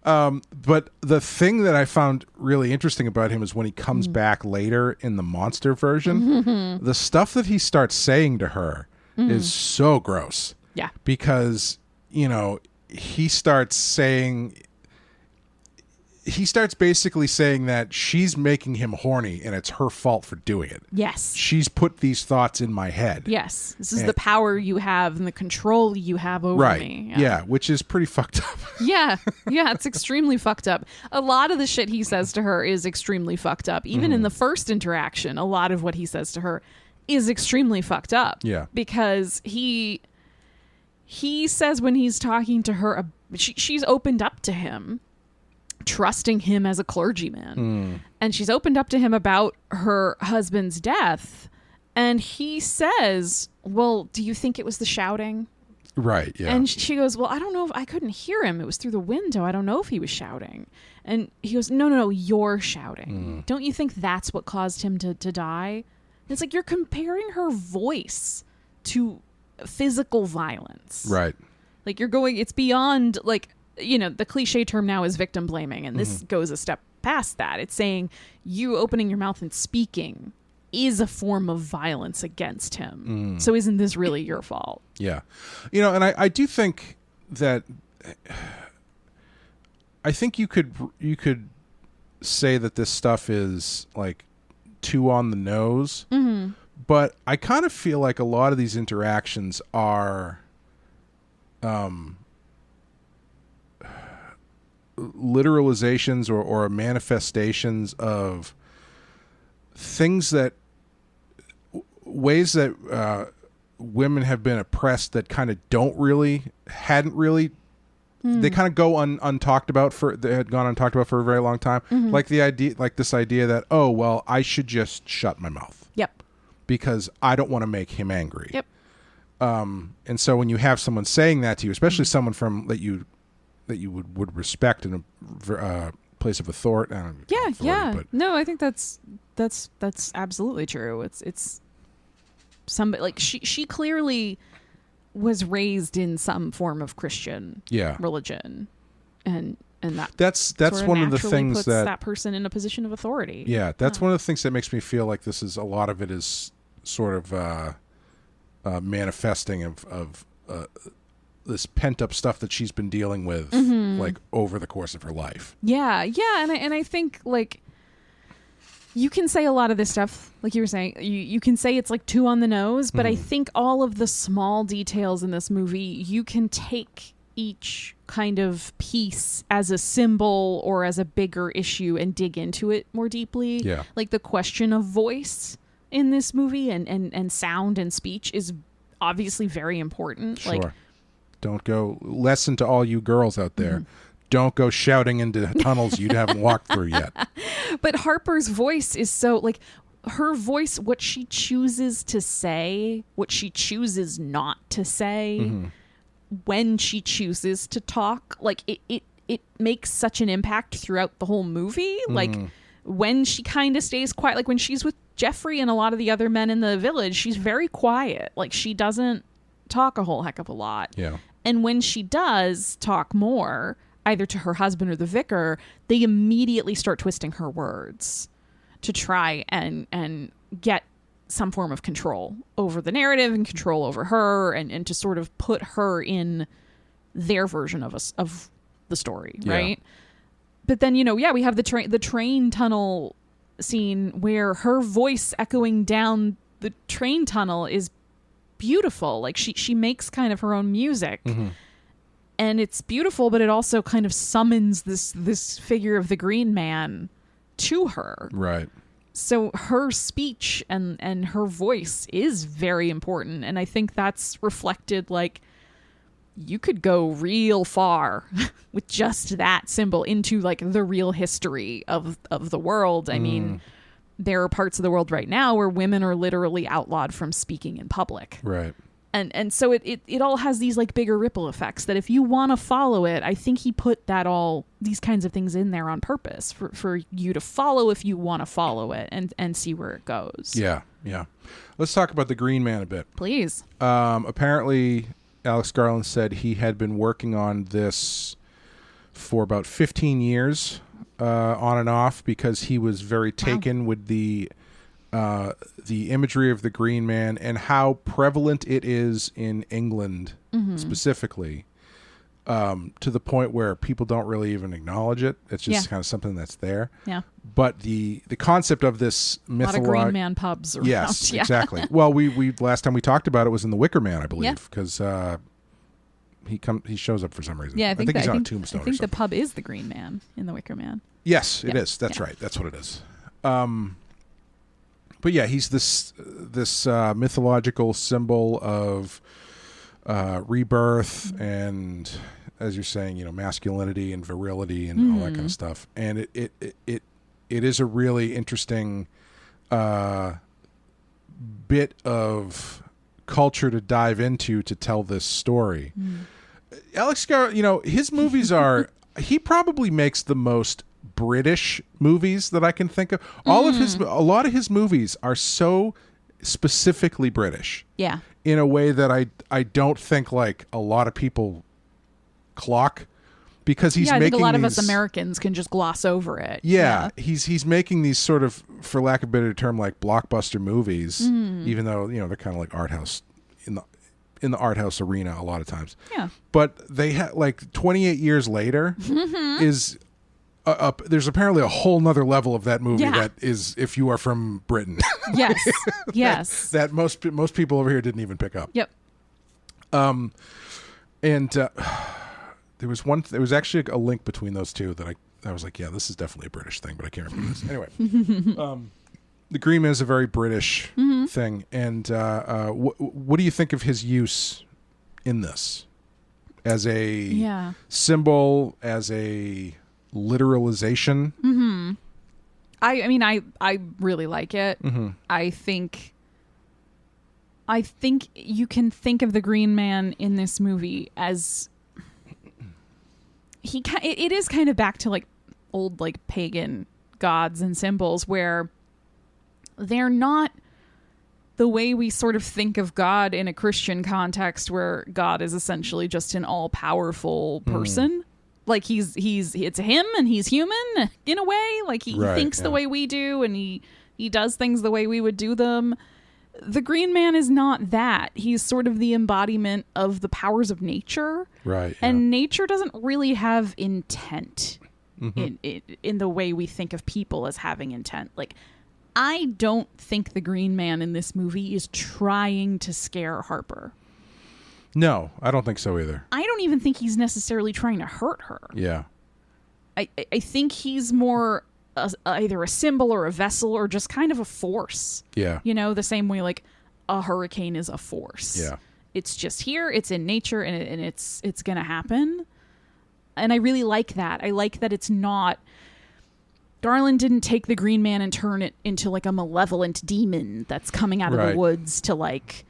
But the thing that I found really interesting about him is when he comes back later in the monster version, the stuff that he starts saying to her is so gross. Yeah. Because, you know, he starts basically saying that she's making him horny and it's her fault for doing it. Yes. She's put these thoughts in my head. Yes. This is the power you have and the control you have over me. Yeah, which is pretty fucked up. Yeah, it's extremely fucked up. A lot of the shit he says to her is extremely fucked up. Even in the first interaction, a lot of what he says to her is extremely fucked up. Yeah. Because he says when he's talking to her, she's opened up to him, trusting him as a clergyman. And she's opened up to him about her husband's death. And he says, well, do you think it was the shouting? Right, yeah. And she goes, well, I don't know if I couldn't hear him. It was through the window. I don't know if he was shouting. And he goes, no, you're shouting. Don't you think that's what caused him to die? And it's like you're comparing her voice to physical violence. Right. Like it's beyond like, you know, the cliche term now is victim blaming. And this goes a step past that. It's saying you opening your mouth and speaking is a form of violence against him. So isn't this really your fault? Yeah. You know, and I do think that I think you could say that this stuff is like too on the nose. But I kind of feel like a lot of these interactions are literalizations or manifestations of things that ways that women have been oppressed that kind of hadn't really they kind of go untalked about they had gone untalked about for a very long time. Like this idea that, oh, well, I should just shut my mouth. Yep. Because I don't want to make him angry. Yep. And so when you have someone saying that to you, especially someone that you would respect in a place of authority. But no, I think that's absolutely true. It's somebody like she clearly was raised in some form of Christian religion, and that's one of the things puts that person in a position of authority. Yeah, that's one of the things that makes me feel like this is a lot of it is sort of manifesting of this pent up stuff that she's been dealing with like over the course of her life. Yeah, and I think like you can say a lot of this stuff, like you were saying, you can say it's like too on the nose, but I think all of the small details in this movie, you can take each kind of piece as a symbol or as a bigger issue and dig into it more deeply. Yeah. Like the question of voice in this movie and sound and speech is obviously very important. Sure. Like, don't go, lesson to all you girls out there. Don't go shouting into tunnels you haven't walked through yet. But Harper's voice is so, like, her voice, what she chooses to say, what she chooses not to say, when she chooses to talk, like, it makes such an impact throughout the whole movie. Like, when she kind of stays quiet, like when she's with Jeffrey and a lot of the other men in the village, she's very quiet. Like, she doesn't talk a whole heck of a lot. Yeah. And when she does talk more, either to her husband or the vicar, they immediately start twisting her words to try and get some form of control over the narrative and control over her and to sort of put her in their version of the story, right? But then, you know, we have the train tunnel scene where her voice echoing down the train tunnel is beautiful. Like she makes kind of her own music. And it's beautiful, but it also kind of summons this figure of the Green Man to her. Right. So her speech and her voice is very important. And I think that's reflected, like, you could go real far with just that symbol into, like, the real history of the world. I mean, there are parts of the world right now where women are literally outlawed from speaking in public. Right. And so it all has these, like, bigger ripple effects that if you want to follow it, I think he put these kinds of things in there on purpose for you to follow if you want to follow it and see where it goes. Yeah. Let's talk about the Green Man a bit. Please. Apparently, Alex Garland said he had been working on this for about 15 years on and off because he was very taken with the imagery of the Green Man and how prevalent it is in England specifically, to the point where people don't really even acknowledge it. It's just kind of something that's there. Yeah. But the concept of this mythology, a lot of Green Man pubs around. Yes, exactly. Well, we last time we talked about it was in The Wicker Man, I believe, because he shows up for some reason. Yeah, I think he's on a tombstone. I think the pub is the Green Man in The Wicker Man. Yes, it is. That's right. That's what it is. But yeah, he's this mythological symbol of rebirth and, as you're saying, you know, masculinity and virility and all that kind of stuff. And it is a really interesting bit of culture to dive into to tell this story. Alex Garland, you know, his movies are he probably makes the most British movies that I can think of. A lot of his movies are so specifically British. Yeah. In a way that I don't think like a lot of people clock, because he's making I think a lot of us Americans can just gloss over it. Yeah. He's making these sort of, for lack of a better term, like blockbuster movies, even though, you know, they're kind of like art house in the art house arena a lot of times. Yeah. But they have like 28 years later is there's apparently a whole nother level of that movie that is, if you are from Britain. Yes. That most people over here didn't even pick up. Yep. And there was actually a link between those two that I was like, yeah, this is definitely a British thing, but I can't remember this. Anyway, the Green Man is a very British thing. And what do you think of his use in this as a symbol, as a literalization? I mean, I really like it. I think you can think of the Green Man in this movie as it is kind of back to like old like pagan gods and symbols where they're not the way we sort of think of God in a Christian context, where God is essentially just an all-powerful person. Like it's him and he's human in a way. Like he thinks the way we do and he does things the way we would do them. the Green Man is not that. He's sort of the embodiment of the powers of nature. Right. And nature doesn't really have intent in the way we think of people as having intent. Like, I don't think the Green Man in this movie is trying to scare Harper. No, I don't think so either. I don't even think he's necessarily trying to hurt her. Yeah. I think he's more either a symbol or a vessel or just kind of a force. Yeah. You know, the same way like a hurricane is a force. Yeah. It's just here, it's in nature, and it's going to happen. And I really like that. I like that it's not... Garland didn't take the Green Man and turn it into like a malevolent demon that's coming out of the woods to like...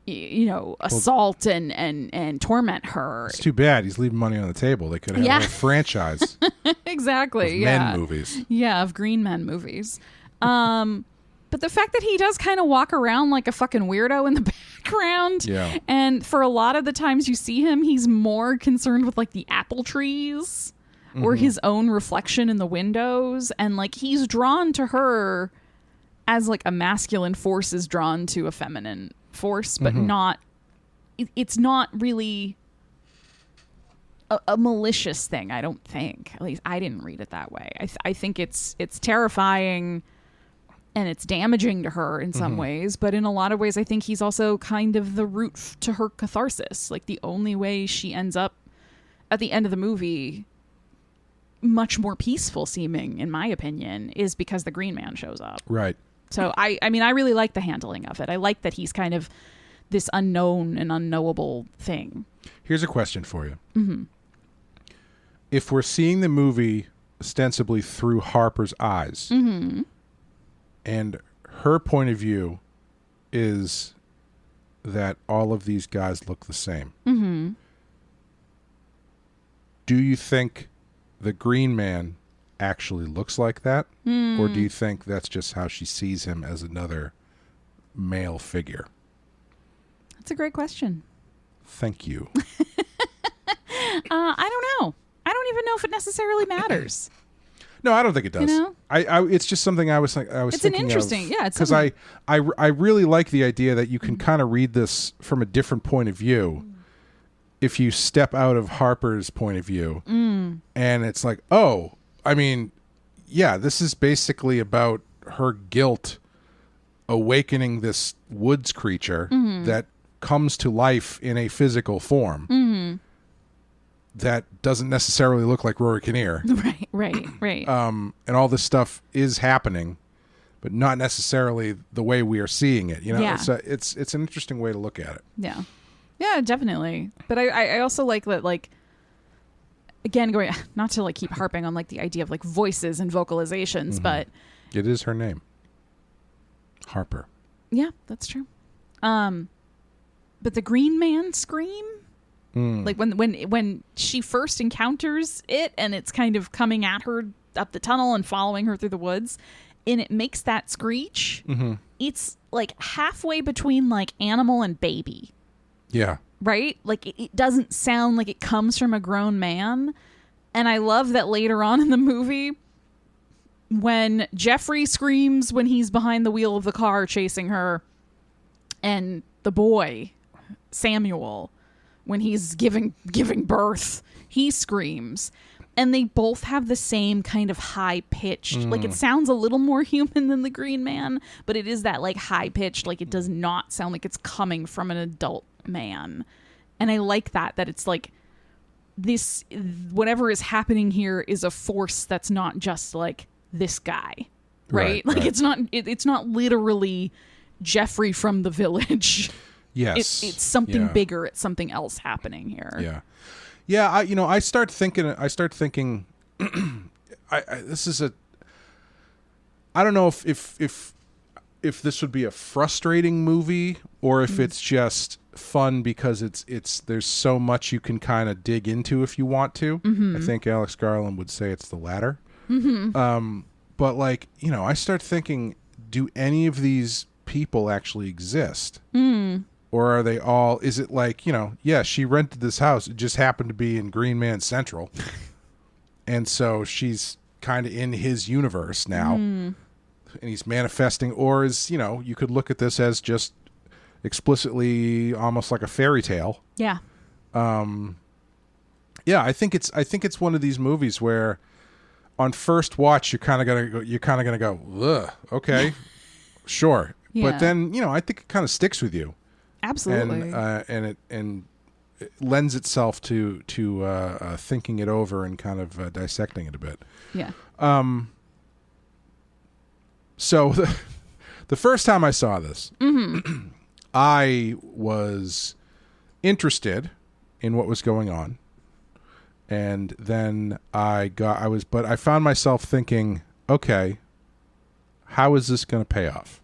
assault and torment her. It's too bad. He's leaving money on the table. They could have a whole franchise. Exactly. Of men movies. Yeah, of Green Men movies. But the fact that he does kind of walk around like a fucking weirdo in the background. Yeah. And for a lot of the times you see him, he's more concerned with like the apple trees or his own reflection in the windows. And like he's drawn to her as like a masculine force is drawn to a feminine force, but not it's not really a malicious thing. I don't think, at least I didn't read it that way. I think it's terrifying and it's damaging to her in some ways, but in a lot of ways I think he's also kind of the root to her catharsis. Like the only way she ends up at the end of the movie much more peaceful seeming, in my opinion, is because the Green Man shows up. Right. So I mean, I really like the handling of it. I like that he's kind of this unknown and unknowable thing. Here's a question for you. If we're seeing the movie ostensibly through Harper's eyes, and her point of view is that all of these guys look the same, do you think the Green Man actually looks like that, or do you think that's just how she sees him as another male figure? That's a great question. Thank you. I don't know. I don't even know if it necessarily matters. No, I don't think it does. You know? I it's just something I was thinking. It's an interesting, it's because I really like the idea that you can kind of read this from a different point of view. If you step out of Harper's point of view, and it's like, oh, I mean, yeah, this is basically about her guilt awakening this woods creature that comes to life in a physical form that doesn't necessarily look like Rory Kinnear. Right. And all this stuff is happening, but not necessarily the way we are seeing it. You know, Yeah. it's an interesting way to look at it. Yeah, definitely. But I also like that, like, again, going not to like keep harping on like the idea of like voices and vocalizations, but It is her name, Harper. yeah, that's true. But the Green Man scream, like when she first encounters it and it's kind of coming at her up the tunnel and following her through the woods, and it makes that screech. It's like halfway between like animal and baby. Yeah. Right? Like it doesn't sound like it comes from a grown man. And I love that later on in the movie, when Jeffrey screams when he's behind the wheel of the car chasing her, and the boy, Samuel, when he's giving birth, he screams. And they both have the same kind of high-pitched, like it sounds a little more human than the Green Man, but it is that like high-pitched, like it does not sound like it's coming from an adult man. And I like that it's like this, whatever is happening here is a force that's not just like this guy, right? Like it's not literally Jeffrey from the village. Yes. It's something bigger. It's something else happening here. Yeah. I start thinking, this is I don't know if this would be a frustrating movie or if it's just fun because it's there's so much you can kind of dig into if you want to. I think Alex Garland would say it's the latter. But like, I start thinking, do any of these people actually exist? Or are they all, is it like, she rented this house. It just happened to be in Green Man Central. And so she's kind of in his universe now. and he's manifesting, or is, you could look at this as just explicitly almost like a fairy tale. Yeah. Yeah, I think it's one of these movies where on first watch you're kind of gonna go, ugh, okay, sure. Yeah. But then, I think it kind of sticks with you. Absolutely. And it lends itself to thinking it over and kind of dissecting it a bit. Yeah. So the first time I saw this, Mm-hmm. I was interested in what was going on. And then I found myself thinking, okay, how is this going to pay off?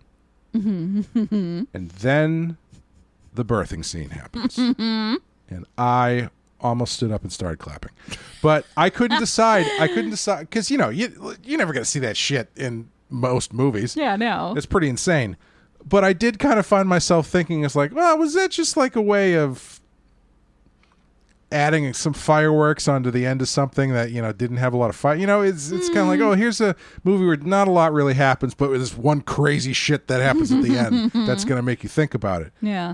Mm-hmm. And then the birthing scene happens. And I almost stood up and started clapping. But I couldn't decide. Because, you're never going to see that shit in most movies. Yeah, no. It's pretty insane. But I did kind of find myself thinking, it's like, well, was that just like a way of adding some fireworks onto the end of something that, didn't have a lot of fire? It's kind of like, oh, here's a movie where not a lot really happens, but there's one crazy shit that happens at the end that's going to make you think about it. Yeah.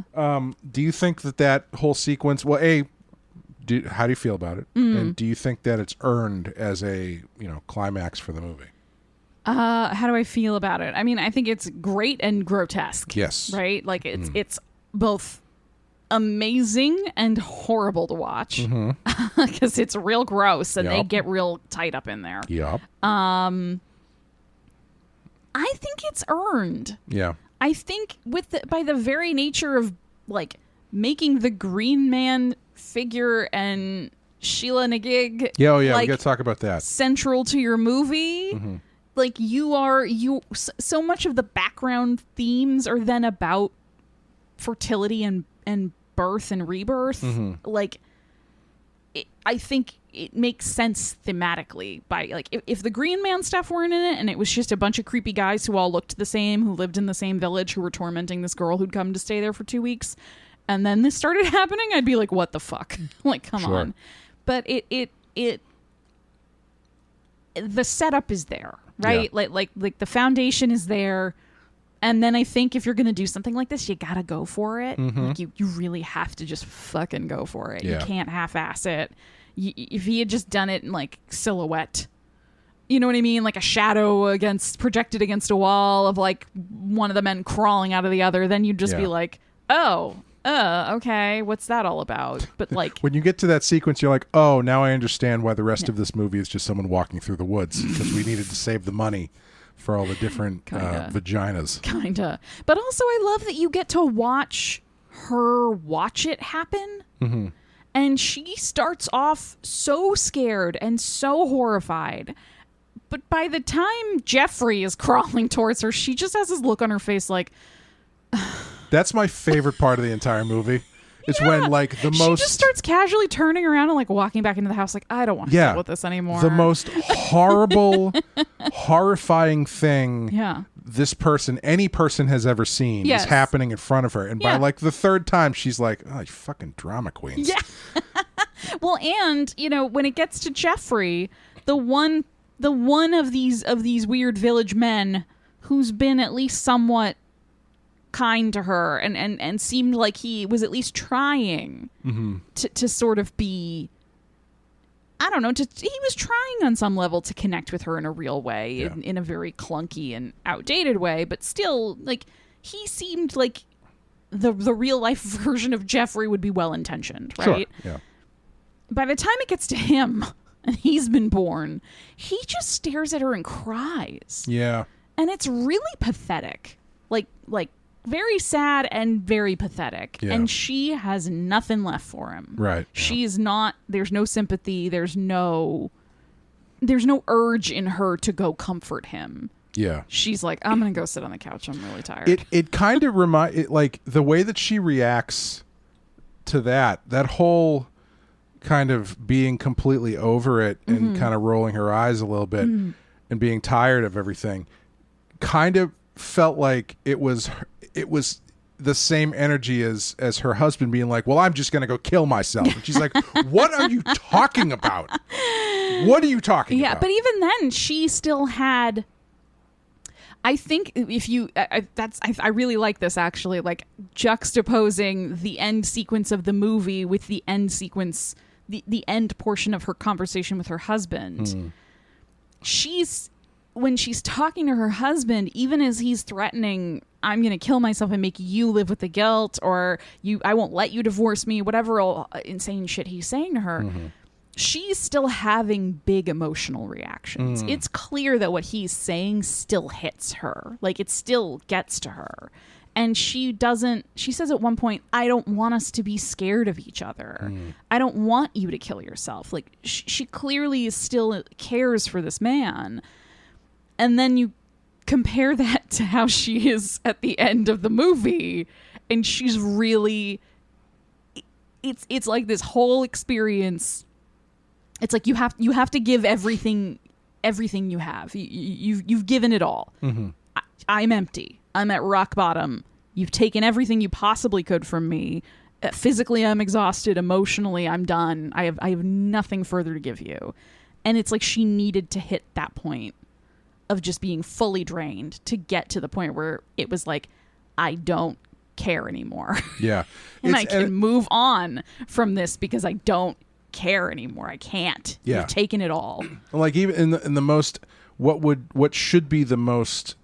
Do you think that whole sequence, well, how do you feel about it? And do you think that it's earned as a, climax for the movie? How do I feel about it? I mean, I think it's great and grotesque. Yes. Right? Like it's both amazing and horrible to watch because it's real gross and they get real tight up in there. Yep. I think it's earned. Yeah. I think by the very nature of like making the Green Man figure and Sheila Nagig we like, got to talk about that. central to your movie. Like so much of the background themes are then about fertility and birth and rebirth. Like I think it makes sense thematically by like if the Green Man stuff weren't in it and it was just a bunch of creepy guys who all looked the same, who lived in the same village, who were tormenting this girl who'd come to stay there for 2 weeks, and then this started happening, I'd be like, what the fuck? Like, come on. But it the setup is there, right? Yeah. Like the foundation is there. And then I think if you're going to do something like this, you got to go for it. Like you really have to just fucking go for it. Yeah. You can't half-ass it. If he had just done it in like silhouette, you know what I mean? Like a shadow projected against a wall of like one of the men crawling out of the other, then you'd just be like, oh, okay, what's that all about? But like when you get to that sequence, you're like, oh, now I understand why the rest of this movie is just someone walking through the woods, because we needed to save the money for all the different vaginas. Kinda. But also I love that you get to watch her watch it happen. And she starts off so scared and so horrified. But by the time Jeffrey is crawling towards her, she just has this look on her face like... That's my favorite part of the entire movie. It's when like the most... She just starts casually turning around and like walking back into the house like, I don't want to deal with this anymore. The most horrible, horrifying thing any person has ever seen is happening in front of her. And by like the third time, she's like, oh, you fucking drama queens. Yeah. Well, and, when it gets to Jeffrey, the one of these weird village men who's been at least somewhat kind to her and seemed like he was at least trying to sort of be, I don't know, he was trying on some level to connect with her in a real way, in a very clunky and outdated way, but still, like, he seemed like the real life version of Jeffrey would be well intentioned, right? Sure. Yeah. By the time it gets to him and he's been born, he just stares at her and cries. Yeah. And it's really pathetic. Like very sad and very pathetic. Yeah. And she has nothing left for him. Right. She's not, there's no sympathy, there's no urge in her to go comfort him. Yeah. She's like, I'm going to go sit on the couch. I'm really tired. It kind of like the way that she reacts to that whole kind of being completely over it and kind of rolling her eyes a little bit and being tired of everything kind of felt like it was the same energy as her husband being like, well, I'm just going to go kill myself. And she's like, what are you talking about? What are you talking about? Yeah, but even then she still had, I think if you, I really like this actually, like juxtaposing the end sequence of the movie with the end sequence, the end portion of her conversation with her husband. When she's talking to her husband, even as he's threatening, I'm going to kill myself and make you live with the guilt, or I won't let you divorce me, whatever all insane shit he's saying to her. She's still having big emotional reactions. It's clear that what he's saying still hits her. Like, it still gets to her. And she says at one point, I don't want us to be scared of each other. I don't want you to kill yourself. Like, she clearly still cares for this man. And then you compare that to how she is at the end of the movie. And she's really, it's like this whole experience. It's like you have to give everything you have. You've given it all. I'm empty. I'm at rock bottom. You've taken everything you possibly could from me. Physically, I'm exhausted. Emotionally, I'm done. I have nothing further to give you. And it's like she needed to hit that point of just being fully drained to get to the point where it was like, I don't care anymore. Yeah. And I can move on from this because I don't care anymore. I can't. Yeah. You've taken it all. Like, even in the most, what should be the most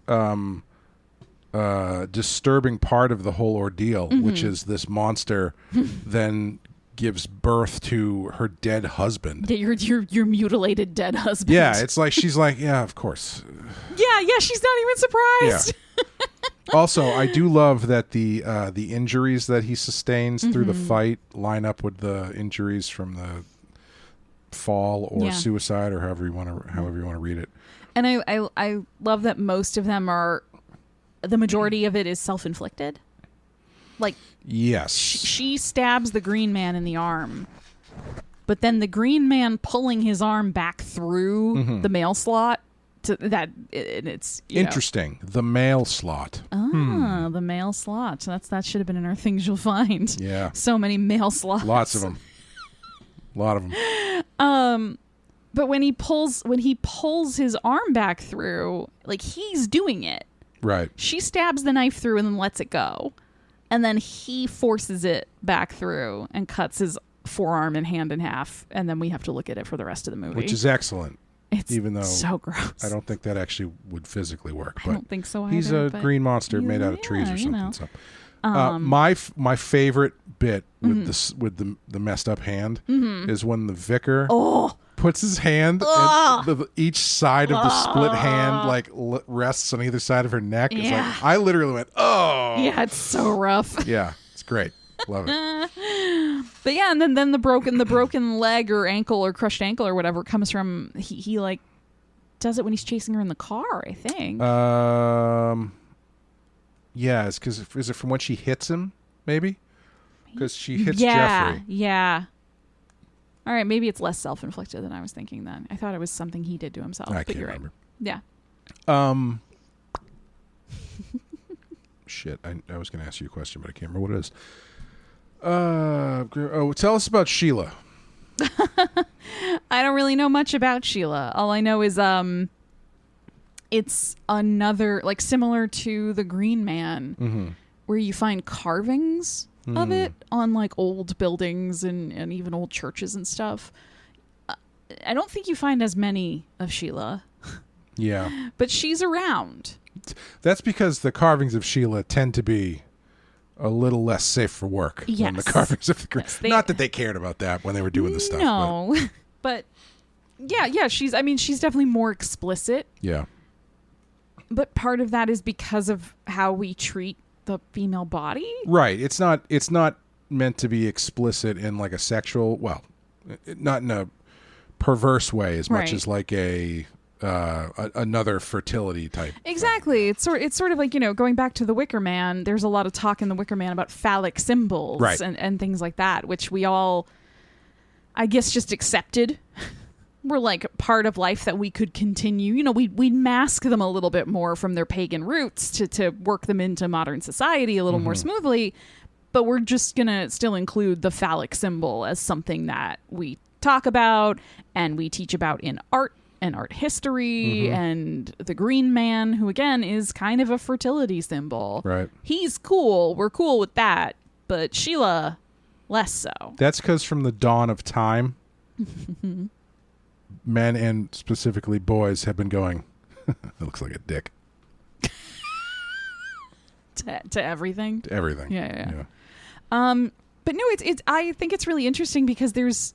disturbing part of the whole ordeal, which is this monster then gives birth to her dead husband. Your mutilated dead husband. Yeah, it's like she's like, yeah, of course. Yeah, she's not even surprised. Yeah. Also, I do love that the injuries that he sustains through the fight line up with the injuries from the fall or suicide, or however you want to read it. And I love that most of them are, the majority of it is self-inflicted. Like, yes, she stabs the green man in the arm, but then the green man pulling his arm back through the mail slot to that, it's interesting. The mail slot. The mail slot. That should have been in our things you'll find. Yeah, so many mail slots. Lots of them. A lot of them. But when he pulls his arm back through, like, he's doing it. Right. She stabs the knife through and then lets it go. And then he forces it back through and cuts his forearm and hand in half. And then we have to look at it for the rest of the movie. Which is excellent. Even though so gross. I don't think that actually would physically work. I don't think so either. He's a green monster made out of trees or something. So. My favorite bit with the messed up hand is when the vicar puts his hand and each side of the split hand like rests on either side of her neck. It's like, I literally went, oh yeah, it's so rough. Yeah, it's great. Love it. But yeah, and then the broken leg or ankle or crushed ankle or whatever comes from he like does it when he's chasing her in the car, I think. Yeah, is it from when she hits him? Maybe because she hits Jeffrey. Yeah. All right, maybe it's less self-inflicted than I was thinking. Then I thought it was something he did to himself. I but can't you're remember. Right. Yeah. Shit, I was going to ask you a question, but I can't remember what it is. Tell us about Sheila. I don't really know much about Sheila. All I know is it's another, like, similar to the Green Man, where you find carvings of it on like old buildings and even old churches and stuff. I don't think you find as many of Sheila. Yeah. But she's around. That's because the carvings of Sheila tend to be a little less safe for work than the carvings of the Green. Yes, Not that they cared about that when they were doing the stuff. No. But yeah, she's definitely more explicit. Yeah. But part of that is because of how we treat the female body. Right. It's not meant to be explicit in like a sexual, not in a perverse way as much as like another fertility type. Exactly. Thing. It's sort of like, going back to the Wicker Man, there's a lot of talk in the Wicker Man about phallic symbols and things like that, which we all, I guess, just accepted. We're like part of life that we could continue. We'd mask them a little bit more from their pagan roots to work them into modern society a little more smoothly. But we're just going to still include the phallic symbol as something that we talk about and we teach about in art and art history and the Green Man, who again is kind of a fertility symbol. Right. He's cool. We're cool with that. But Sheila, less so. That's because from the dawn of time, men and specifically boys have been going, it looks like a dick. To everything. To everything. Yeah. But no, it's I think it's really interesting because there's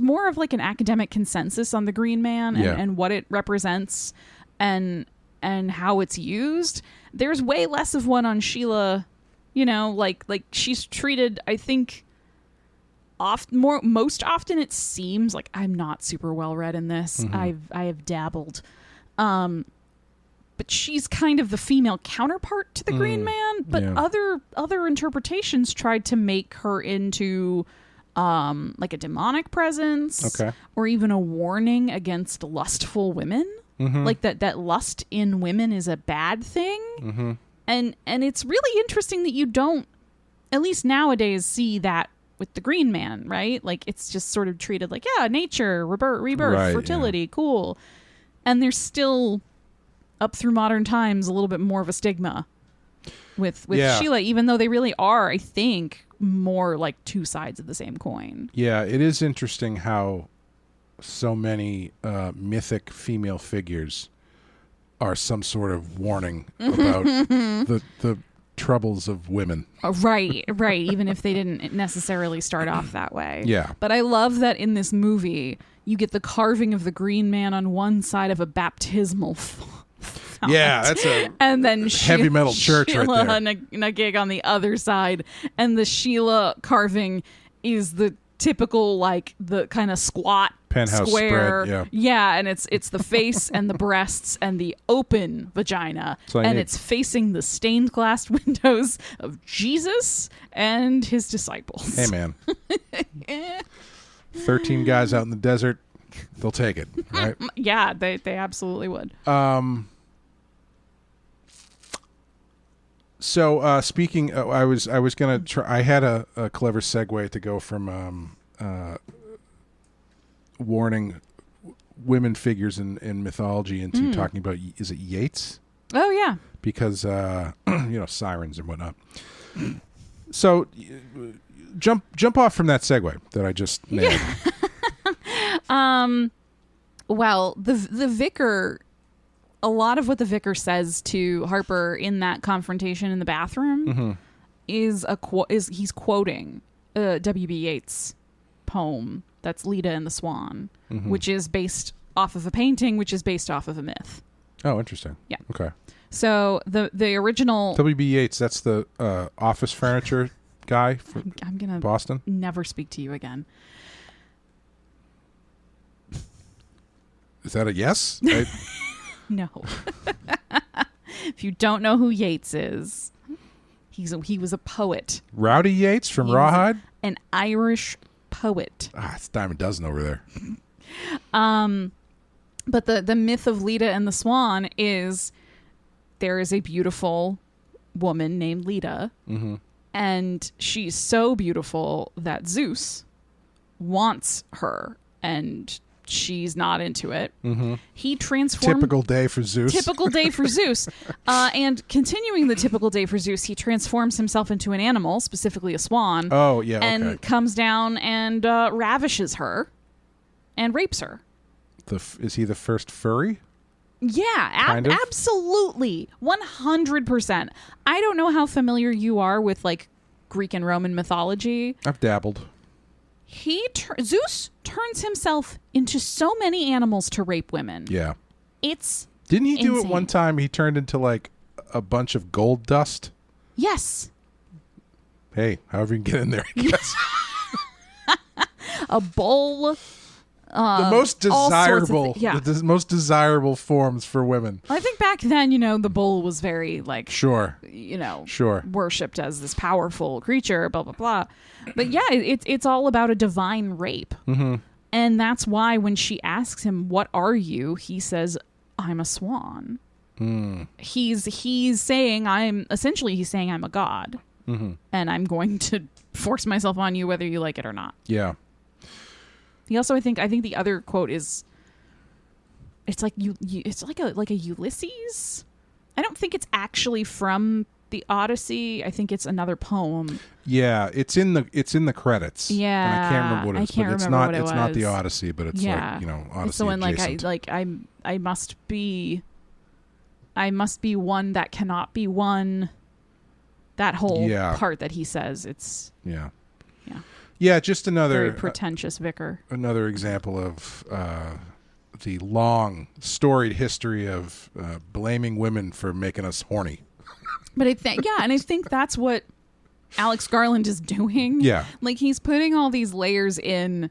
more of like an academic consensus on the Green Man and what it represents and how it's used. There's way less of one on Sheila, like she's treated, I think, most often it seems like, I'm not super well read in this. I have dabbled. But she's kind of the female counterpart to the Green Man. But other interpretations tried to make her into like a demonic presence, or even a warning against lustful women. Like that lust in women is a bad thing. And it's really interesting that you don't, at least nowadays, see that with the Green Man, right? Like it's just sort of treated like, nature, rebirth, fertility, cool. And there's still, up through modern times, a little bit more of a stigma with Sheila, even though they really are, I think, more like two sides of the same coin. Yeah, it is interesting how so many mythic female figures are some sort of warning about the troubles of women. Right. Even if they didn't necessarily start off that way. Yeah. But I love that in this movie, you get the carving of the Green Man on one side of a baptismal font. Yeah, that's a and then heavy metal church Sheila right there. And a gig on the other side. And the Sheila carving is the typical, like, the kind of squat penthouse square. spread, yeah, and it's the face and the breasts and the open vagina. And it's facing the stained glass windows of Jesus and his disciples. Hey, man. 13 guys out in the desert, they'll take it, right? Yeah, they absolutely would. So speaking, I was gonna try. I had a clever segue to go from warning women figures in mythology into talking about, is it Yeats? Oh yeah, because sirens and whatnot. So jump off from that segue that I just made. Well, the vicar. A lot of what the vicar says to Harper in that confrontation in the bathroom is he's quoting W.B. Yeats' poem that's Leda and the Swan, which is based off of a painting, which is based off of a myth. Oh, interesting. Yeah. Okay. So the original W.B. Yeats, that's the office furniture guy from I'm gonna Boston. Never speak to you again. Is that a yes? No. If you don't know who Yeats is, he was a poet. Rowdy Yates from Rawhide? An Irish poet. It's a dime a dozen over there. But the myth of Leda and the Swan is there is a beautiful woman named Leda, and she's so beautiful that Zeus wants her, and she's not into it. He transformed. Typical day for Zeus. Typical day for Zeus. And continuing the typical day for Zeus, he transforms himself into an animal, specifically a swan. Oh, yeah, and comes down and ravishes her and rapes her. Is he the first furry? Yeah, Kind of? Absolutely. 100%. I don't know how familiar you are with like Greek and Roman mythology. I've dabbled. Zeus turns himself into so many animals to rape women. Yeah. Didn't he do it one time? He turned into like a bunch of gold dust? Yes. Hey, however you can get in there, I guess. A bowl. The most desirable, the most desirable forms for women. I think back then, the bull was very like, sure, worshipped as this powerful creature, blah blah blah. But yeah, it's all about a divine rape, and that's why when she asks him, "What are you?" he says, "I'm a swan." He's saying I'm a god, and I'm going to force myself on you whether you like it or not. Yeah. He also, I think the other quote is, it's like it's like a Ulysses. I don't think it's actually from the Odyssey. I think it's another poem. Yeah, it's in the credits. Yeah, and I can't remember what it is. I can't but it's remember not. what it It's not the was. Odyssey, but it's like, you know, Odyssey it's the one adjacent. I must be one that cannot be one. That whole part that he says, it's just another very pretentious vicar. Another example of the long storied history of blaming women for making us horny. But I think that's what Alex Garland is doing. Yeah. Like, he's putting all these layers in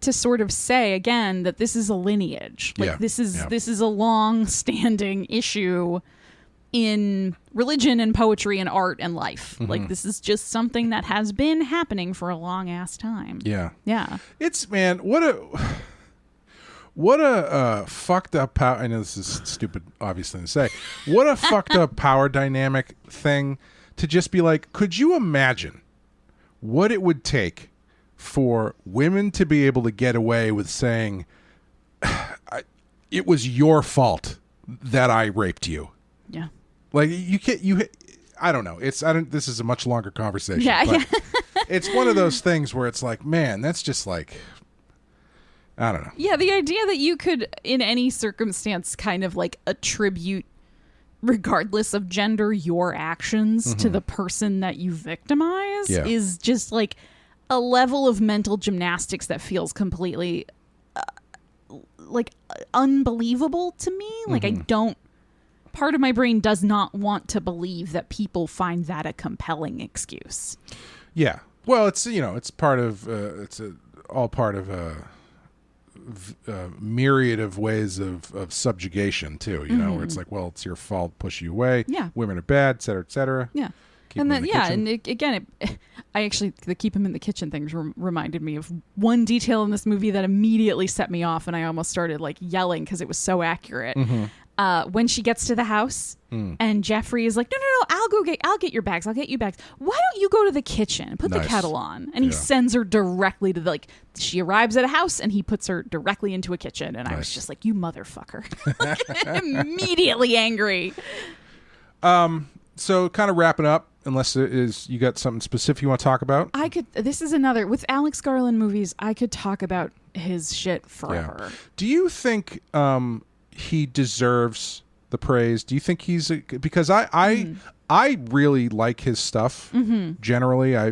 to sort of say again that this is a lineage. Like, this is a long standing issue in religion and poetry and art and life. Mm-hmm. Like, this is just something that has been happening for a long ass time. Yeah. Yeah. It's, man, what a fucked up power. I know this is stupid, obviously, to say. What a fucked up power dynamic thing to just be like, could you imagine what it would take for women to be able to get away with saying, it was your fault that I raped you? Yeah. Like, I don't know. This is a much longer conversation. Yeah. But it's one of those things where it's like, man, that's just like, I don't know. Yeah, the idea that you could, in any circumstance, kind of like attribute, regardless of gender, your actions to the person that you victimize is just like a level of mental gymnastics that feels completely unbelievable to me. Like, I don't, part of my brain does not want to believe that people find that a compelling excuse. Yeah. Well, it's, you know, it's part of, all part of a myriad of ways of subjugation too, you know, where it's like, well, it's your fault, push you away. Yeah. Women are bad, et cetera, et cetera. Yeah. Keep and them then, in the kitchen. I actually, the keep him in the kitchen things reminded me of one detail in this movie that immediately set me off, and I almost started like yelling because it was so accurate. When she gets to the house and Jeffrey is like, no, I'll get your bags. I'll get you bags. Why don't you go to the kitchen and put the kettle on? And he sends her directly to she arrives at a house and he puts her directly into a kitchen. And I was just like, you motherfucker. Immediately angry. So kind of wrapping up, unless you got something specific you want to talk about. This is another, with Alex Garland movies, I could talk about his shit forever. Yeah. Do you think he deserves the praise? Do you think because I really like his stuff. Generally, I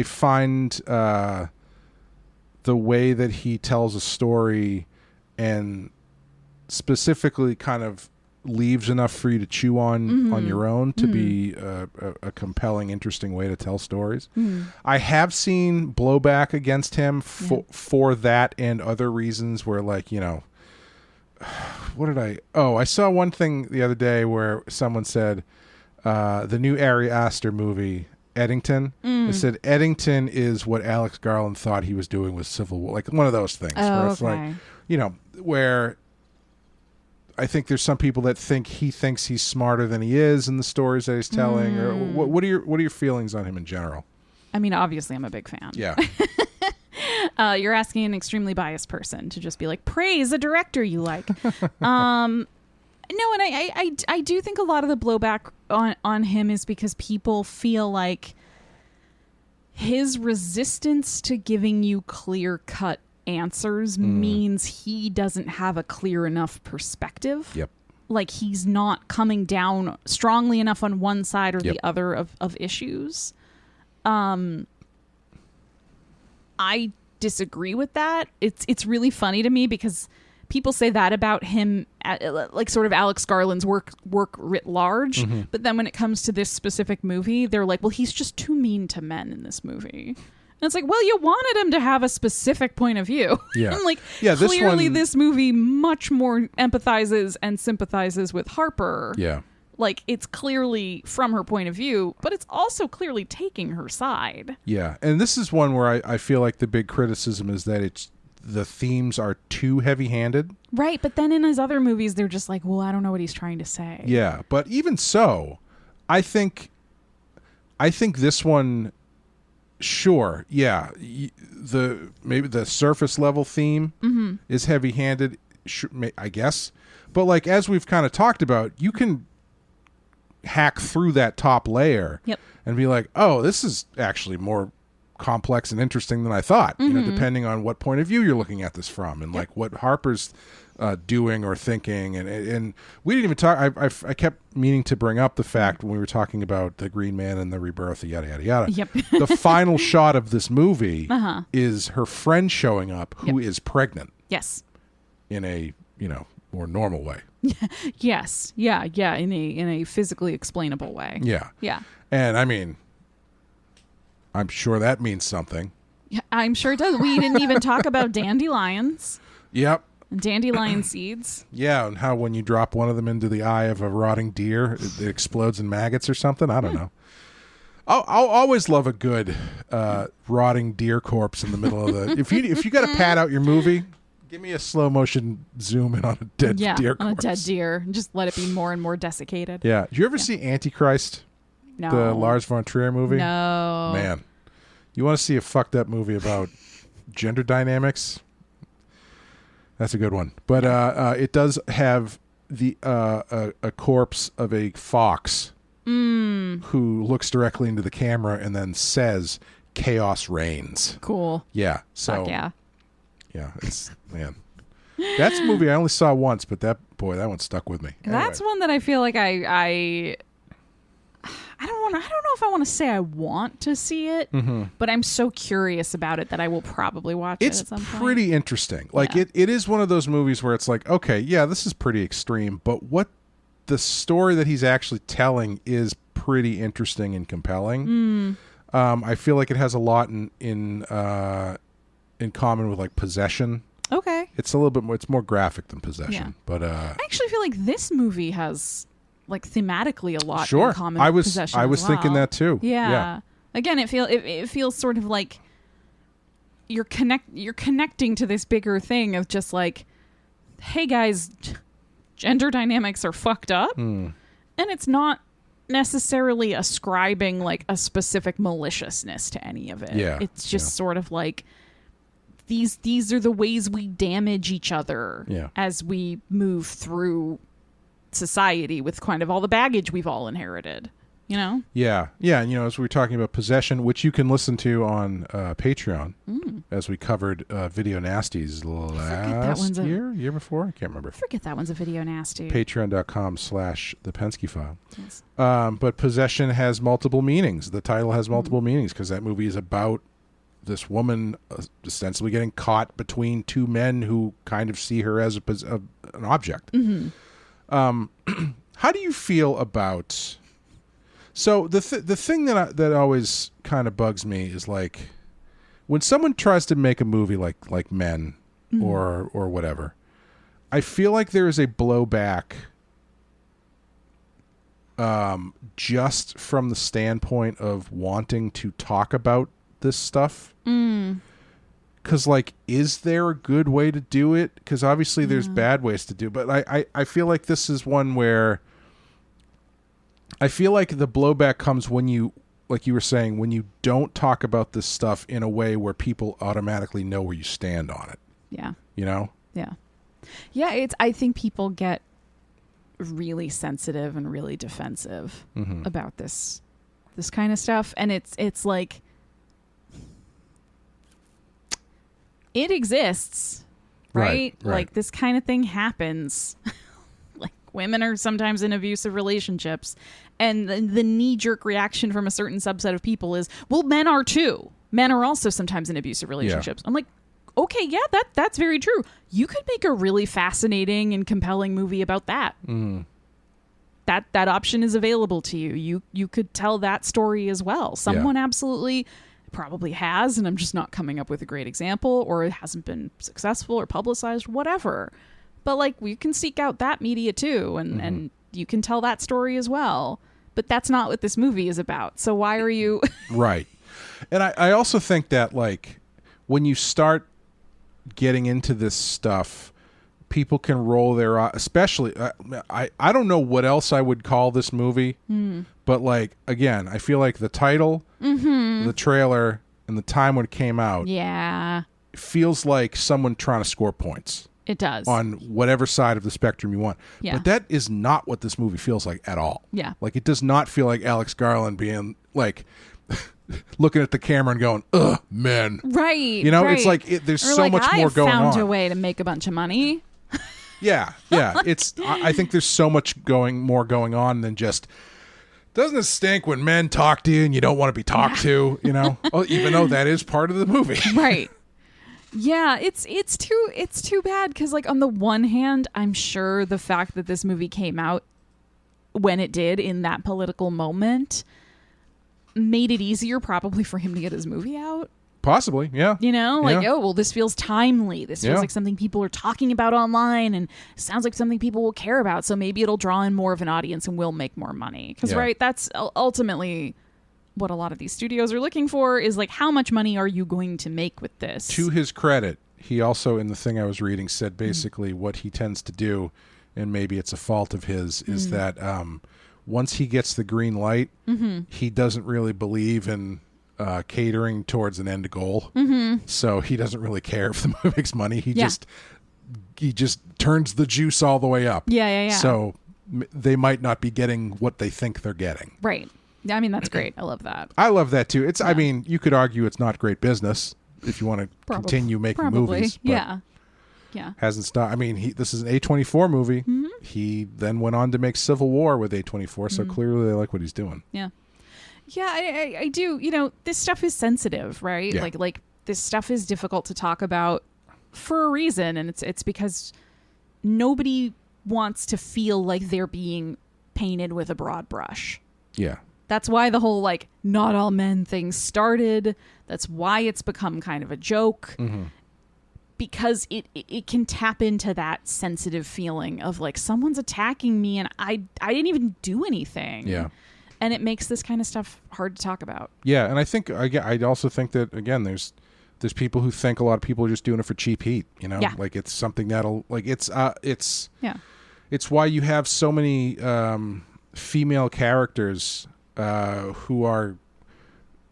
find the way that he tells a story and specifically kind of leaves enough for you to chew on your own to be a compelling, interesting way to tell stories. I have seen blowback against him for that and other reasons where, like, you know, I saw one thing the other day where someone said the new Ari Aster movie, Eddington, it said Eddington is what Alex Garland thought he was doing with Civil War, like one of those things where it's like, you know, where I think there's some people that think he thinks he's smarter than he is in the stories that he's telling. Or what are your feelings on him in general? I mean, obviously, I'm a big fan. Yeah. You're asking an extremely biased person to just be like, praise a director you like. No, and I do think a lot of the blowback on him is because people feel like his resistance to giving you clear-cut answers means he doesn't have a clear enough perspective. Yep. Like, he's not coming down strongly enough on one side or the other of issues. I disagree with that. It's really funny to me because people say that about him, like sort of Alex Garland's work writ large. But then when it comes to this specific movie, they're like, well, he's just too mean to men in this movie. And it's like, well, you wanted him to have a specific point of view. Yeah. And like, clearly this movie much more empathizes and sympathizes with Harper. Yeah. Like, it's clearly from her point of view, but it's also clearly taking her side. Yeah. And this is one where I feel like the big criticism is that the themes are too heavy-handed. Right. But then in his other movies, they're just like, well, I don't know what he's trying to say. Yeah. But even so, I think this one, sure, yeah, maybe the surface level theme is heavy-handed, I guess. But like as we've kind of talked about, you can hack through that top layer and be like, oh, this is actually more complex and interesting than I thought, you know, depending on what point of view you're looking at this from, and like what Harper's doing or thinking. And we didn't even talk, I kept meaning to bring up the fact when we were talking about the Green Man and the rebirth, yada yada yada. The final shot of this movie is her friend showing up who is pregnant. Yes. In a, you know, more normal way. Yes. Yeah. In a physically explainable way. Yeah. Yeah. And I mean, I'm sure that means something. Yeah, I'm sure it does. We didn't even talk about dandelions. Yep. And dandelion seeds. Yeah, and how when you drop one of them into the eye of a rotting deer, it explodes in maggots or something. I don't know. I'll always love a good rotting deer corpse in the middle of the. If you got to pad out your movie, give me a slow motion zoom in on a dead deer corpse. On a dead deer. Just let it be more and more desiccated. Yeah. Did you ever see Antichrist? No. The Lars von Trier movie? No. Man. You want to see a fucked up movie about gender dynamics? That's a good one. But it does have the a corpse of a fox who looks directly into the camera and then says, "Chaos reigns." Cool. Yeah. So fuck yeah. Yeah, it's man. That's a movie I only saw once, but that one stuck with me. That's one that I feel like I don't know if I want to say I want to see it, but I'm so curious about it that I will probably watch it at some point. It's pretty interesting. Like it is one of those movies where it's like, okay, yeah, this is pretty extreme, but what the story that he's actually telling is pretty interesting and compelling. I feel like it has a lot in common with like Possession. Okay. It's a little bit more, it's more graphic than Possession. Yeah. But I actually feel like this movie has like thematically a lot in common with Possession. I was thinking that too. Yeah. Again, it feels sort of like you're connecting to this bigger thing of just like, hey guys, gender dynamics are fucked up. And it's not necessarily ascribing like a specific maliciousness to any of it. Yeah. It's just sort of like these are the ways we damage each other as we move through society with kind of all the baggage we've all inherited, you know? Yeah. And, you know, as we were talking about Possession, which you can listen to on Patreon, as we covered Video Nasties last year before? I can't remember. I forget that one's a Video Nasty. Patreon.com/The Penske File. Yes. But Possession has multiple meanings. The title has multiple meanings because that movie is about this woman ostensibly getting caught between two men who kind of see her as an object. How do you feel about? So the thing that always kind of bugs me is like when someone tries to make a movie like Men or whatever. I feel like there is a blowback, just from the standpoint of wanting to talk about this stuff. Because, like, is there a good way to do it? Because obviously there's bad ways to do it. But I feel like this is one where I feel like the blowback comes when you, like you were saying, when you don't talk about this stuff in a way where people automatically know where you stand on it. Yeah. You know? Yeah. Yeah, I think people get really sensitive and really defensive about this kind of stuff. And it's like, it exists, right? Like this kind of thing happens. Like women are sometimes in abusive relationships, and the knee-jerk reaction from a certain subset of people is, well, men are too. Men are also sometimes in abusive relationships. I'm like, okay, yeah, that's very true. You could make a really fascinating and compelling movie about that. That option is available to you. You could tell that story as well. Someone absolutely probably has, and I'm just not coming up with a great example, or it hasn't been successful or publicized, whatever. But like, we can seek out that media too, and you can tell that story as well. But that's not what this movie is about. So why are you Right. And I also think that, like, when you start getting into this stuff, people can roll their eyes, especially I don't know what else I would call this movie, but like, again, I feel like the title, the trailer, and the time when it came out feels like someone trying to score points. It does. On whatever side of the spectrum you want. Yeah. But that is not what this movie feels like at all. Yeah. Like, it does not feel like Alex Garland being like looking at the camera and going, ugh, men. Right. You know, right. it's like there's or so like, much more going on. I found a way to make a bunch of money. Yeah. It's I think there's so much more going on than just, doesn't it stink when men talk to you and you don't want to be talked to, you know? Even though that is part of the movie. Right. Yeah, it's too bad because, like, on the one hand, I'm sure the fact that this movie came out when it did in that political moment made it easier probably for him to get his movie out. Possibly, yeah. You know, like, Yeah. oh, well, this feels timely. This feels like something people are talking about online and sounds like something people will care about. So maybe it'll draw in more of an audience and will make more money. Because, right, that's ultimately what a lot of these studios are looking for is, like, how much money are you going to make with this? To his credit, he also, in the thing I was reading, said basically what he tends to do, and maybe it's a fault of his, is that once he gets the green light, he doesn't really believe in catering towards an end goal. So he doesn't really care if the movie makes money. He just turns the juice all the way up. Yeah. So they might not be getting what they think they're getting. Right. I mean, that's great. I love that. I love that too. It's I mean, you could argue it's not great business if you want to continue making movies. But yeah. hasn't stopped. I mean, this is an A24 movie. He then went on to make Civil War with A24, so clearly they like what he's doing. Yeah. Yeah, I do. You know, this stuff is sensitive, right? Yeah. Like this stuff is difficult to talk about for a reason, and it's because nobody wants to feel like they're being painted with a broad brush. Yeah. That's why the whole, like, not all men thing started. That's why it's become kind of a joke. Because it can tap into that sensitive feeling of, like, someone's attacking me and I didn't even do anything. Yeah. And it makes this kind of stuff hard to talk about. Yeah, and I think I also think that, again, there's people who think a lot of people are just doing it for cheap heat, you know? Yeah. Like, it's something that'll, like, it's Yeah. It's why you have so many female characters who are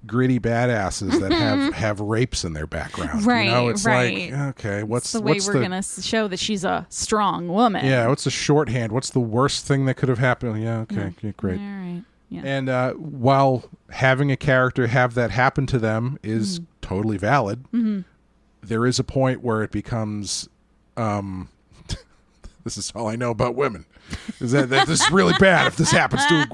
gritty badasses that have rapes in their background. Right, you know, it's right. like, okay, what's the way we're going to show that she's a strong woman. Yeah, what's the shorthand? What's the worst thing that could have happened? Yeah, okay, great. All right. Yeah. And while having a character have that happen to them is totally valid, there is a point where it becomes, this is all I know about women, is that this is really bad if this happens to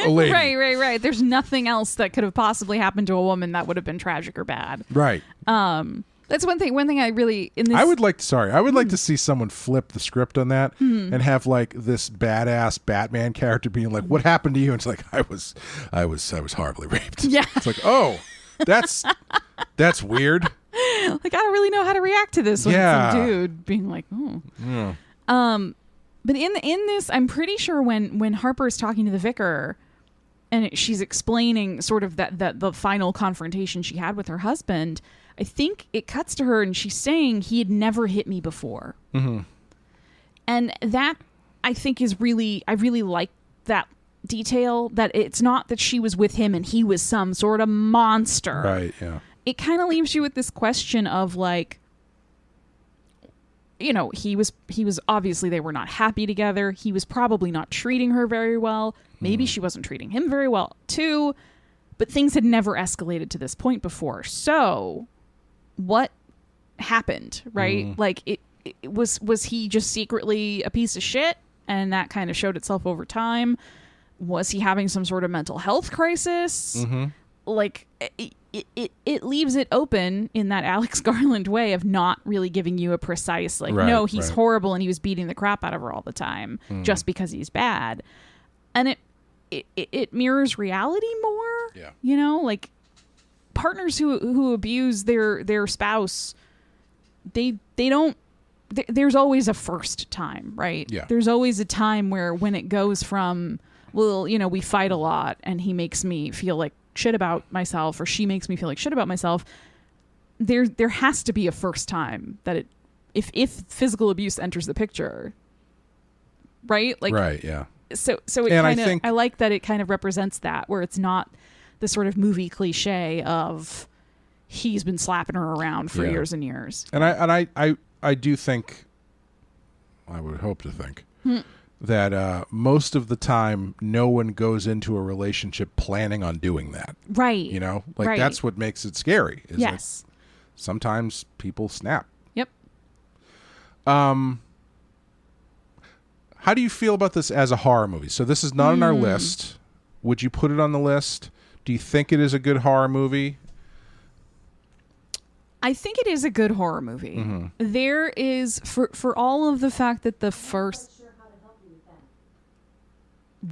a lady. Right. There's nothing else that could have possibly happened to a woman that would have been tragic or bad. Right. That's one thing I really in this. I would like to see someone flip the script on that and have, like, this badass Batman character being like, "What happened to you?" And it's like, I was horribly raped. Yeah. It's like, oh, that's weird. Like, I don't really know how to react to this when it's some dude being like, oh. Yeah. But in this, I'm pretty sure when Harper is talking to the vicar and she's explaining sort of that the final confrontation she had with her husband, I think it cuts to her and she's saying he had never hit me before. And that, I think, I really like that detail, that it's not that she was with him and he was some sort of monster. Right, yeah. It kind of leaves you with this question of, like, you know, he was obviously, they were not happy together. He was probably not treating her very well. Maybe she wasn't treating him very well too, but things had never escalated to this point before. So what happened, right? Like, it was he just secretly a piece of shit and that kind of showed itself over time? Was he having some sort of mental health crisis? Like, it leaves it open in that Alex Garland way of not really giving you a precise, like, no, he's horrible and he was beating the crap out of her all the time just because he's bad. And it mirrors reality more. Yeah. You know, like, partners who abuse their spouse, they don't, there's always a first time, right? Yeah. There's always a time when it goes from, well, you know, we fight a lot and he makes me feel like shit about myself, or she makes me feel like shit about myself. There has to be a first time that if physical abuse enters the picture, right? Like, right, yeah. So it kind of, I like that it kind of represents that, where it's not the sort of movie cliche of he's been slapping her around for years and years. And I do think, I would hope to think that most of the time no one goes into a relationship planning on doing that. Right. You know, like that's what makes it scary. Is yes. that sometimes people snap. Yep. How do you feel about this as a horror movie? So this is not on our list. Would you put it on the list? Do you think it is a good horror movie? I think it is a good horror movie. Mm-hmm. There is, for all of the fact that the first...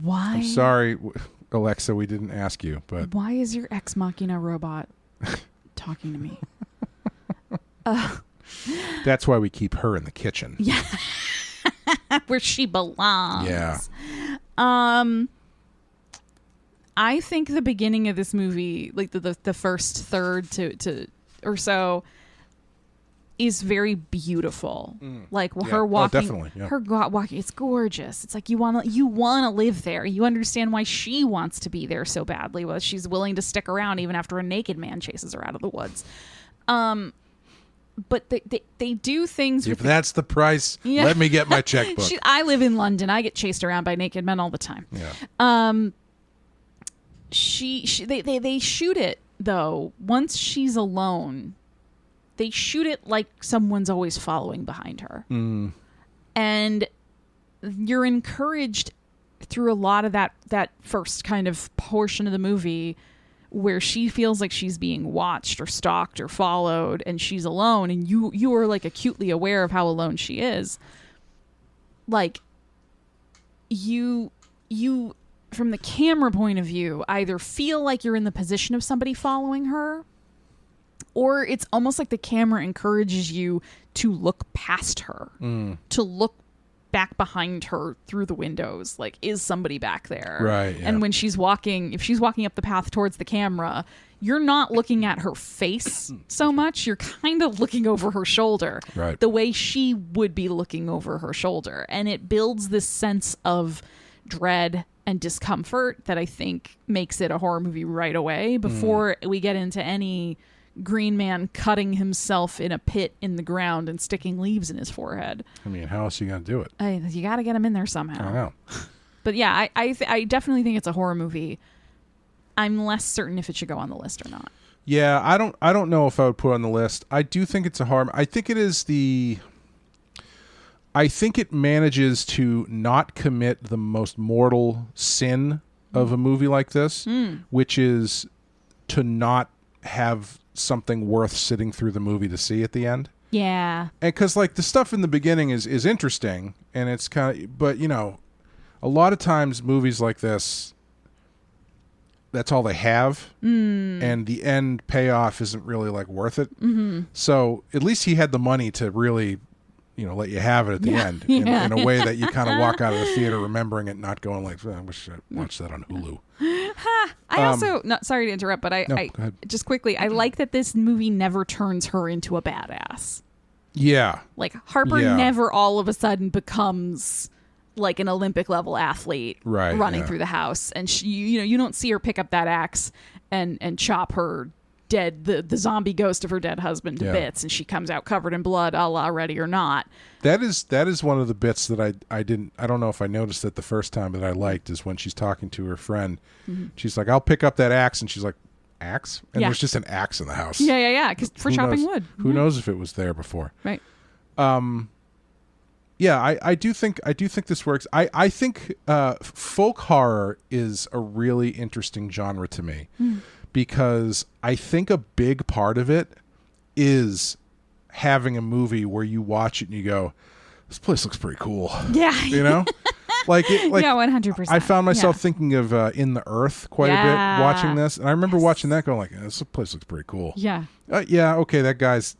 Why? I'm sorry, Alexa, we didn't ask you, but... Why is your Ex Machina robot talking to me? That's why we keep her in the kitchen. Yeah. Where she belongs. Yeah. I think the beginning of this movie, like the first third to or so, is very beautiful. Like her walking, definitely. Yeah. her walking, it's gorgeous. It's like you want to live there. You understand why she wants to be there so badly. Well, she's willing to stick around even after a naked man chases her out of the woods. But they do things. If that's the price, let me get my checkbook. I live in London. I get chased around by naked men all the time. Yeah. They shoot it though. Once she's alone, they shoot it like someone's always following behind her, and you're encouraged through a lot of that first kind of portion of the movie where she feels like she's being watched or stalked or followed, and she's alone, and you are like acutely aware of how alone she is. Like you from the camera point of view either feel like you're in the position of somebody following her, or it's almost like the camera encourages you to look past her, to look back behind her through the windows. Like, is somebody back there? Right. Yeah. And when she's walking, if she's walking up the path towards the camera, you're not looking at her face so much. You're kind of looking over her shoulder, right, the way she would be looking over her shoulder. And it builds this sense of dread and discomfort that I think makes it a horror movie right away before we get into any green man cutting himself in a pit in the ground and sticking leaves in his forehead. I mean, how else are you going to do it? You got to get him in there somehow. I know. But yeah, I definitely think it's a horror movie. I'm less certain if it should go on the list or not. Yeah, I don't know if I would put it on the list. I do think it's a horror. I think it manages to not commit the most mortal sin of a movie like this, which is to not have something worth sitting through the movie to see at the end. Yeah. And because like the stuff in the beginning is interesting, and it's kind of, but you know, a lot of times movies like this, that's all they have, and the end payoff isn't really like worth it. So at least he had the money to really, you know, let you have it at the end in a way that you kind of walk out of the theater remembering it, not going like, I wish I watched that on Hulu. I also, not sorry to interrupt, but I just quickly, I like that this movie never turns her into a badass. Yeah. Like Harper never all of a sudden becomes like an Olympic level athlete running through the house, and she, you don't see her pick up that axe and chop her dead, the zombie ghost of her dead husband to bits, and she comes out covered in blood, a la Ready or Not. That is one of the bits that I don't know if I noticed it the first time, but I liked, is when she's talking to her friend. She's like, I'll pick up that axe, and she's like, axe? And there's just an axe in the house. Yeah, because for chopping wood. Who knows if it was there before? Right. Yeah, I do think this works. I think folk horror is a really interesting genre to me, because I think a big part of it is having a movie where you watch it and you go, this place looks pretty cool. Yeah. You know? Like 100%. I found myself thinking of In the Earth quite a bit watching this, and I remember watching that going like, this place looks pretty cool. Yeah. Okay, that guy's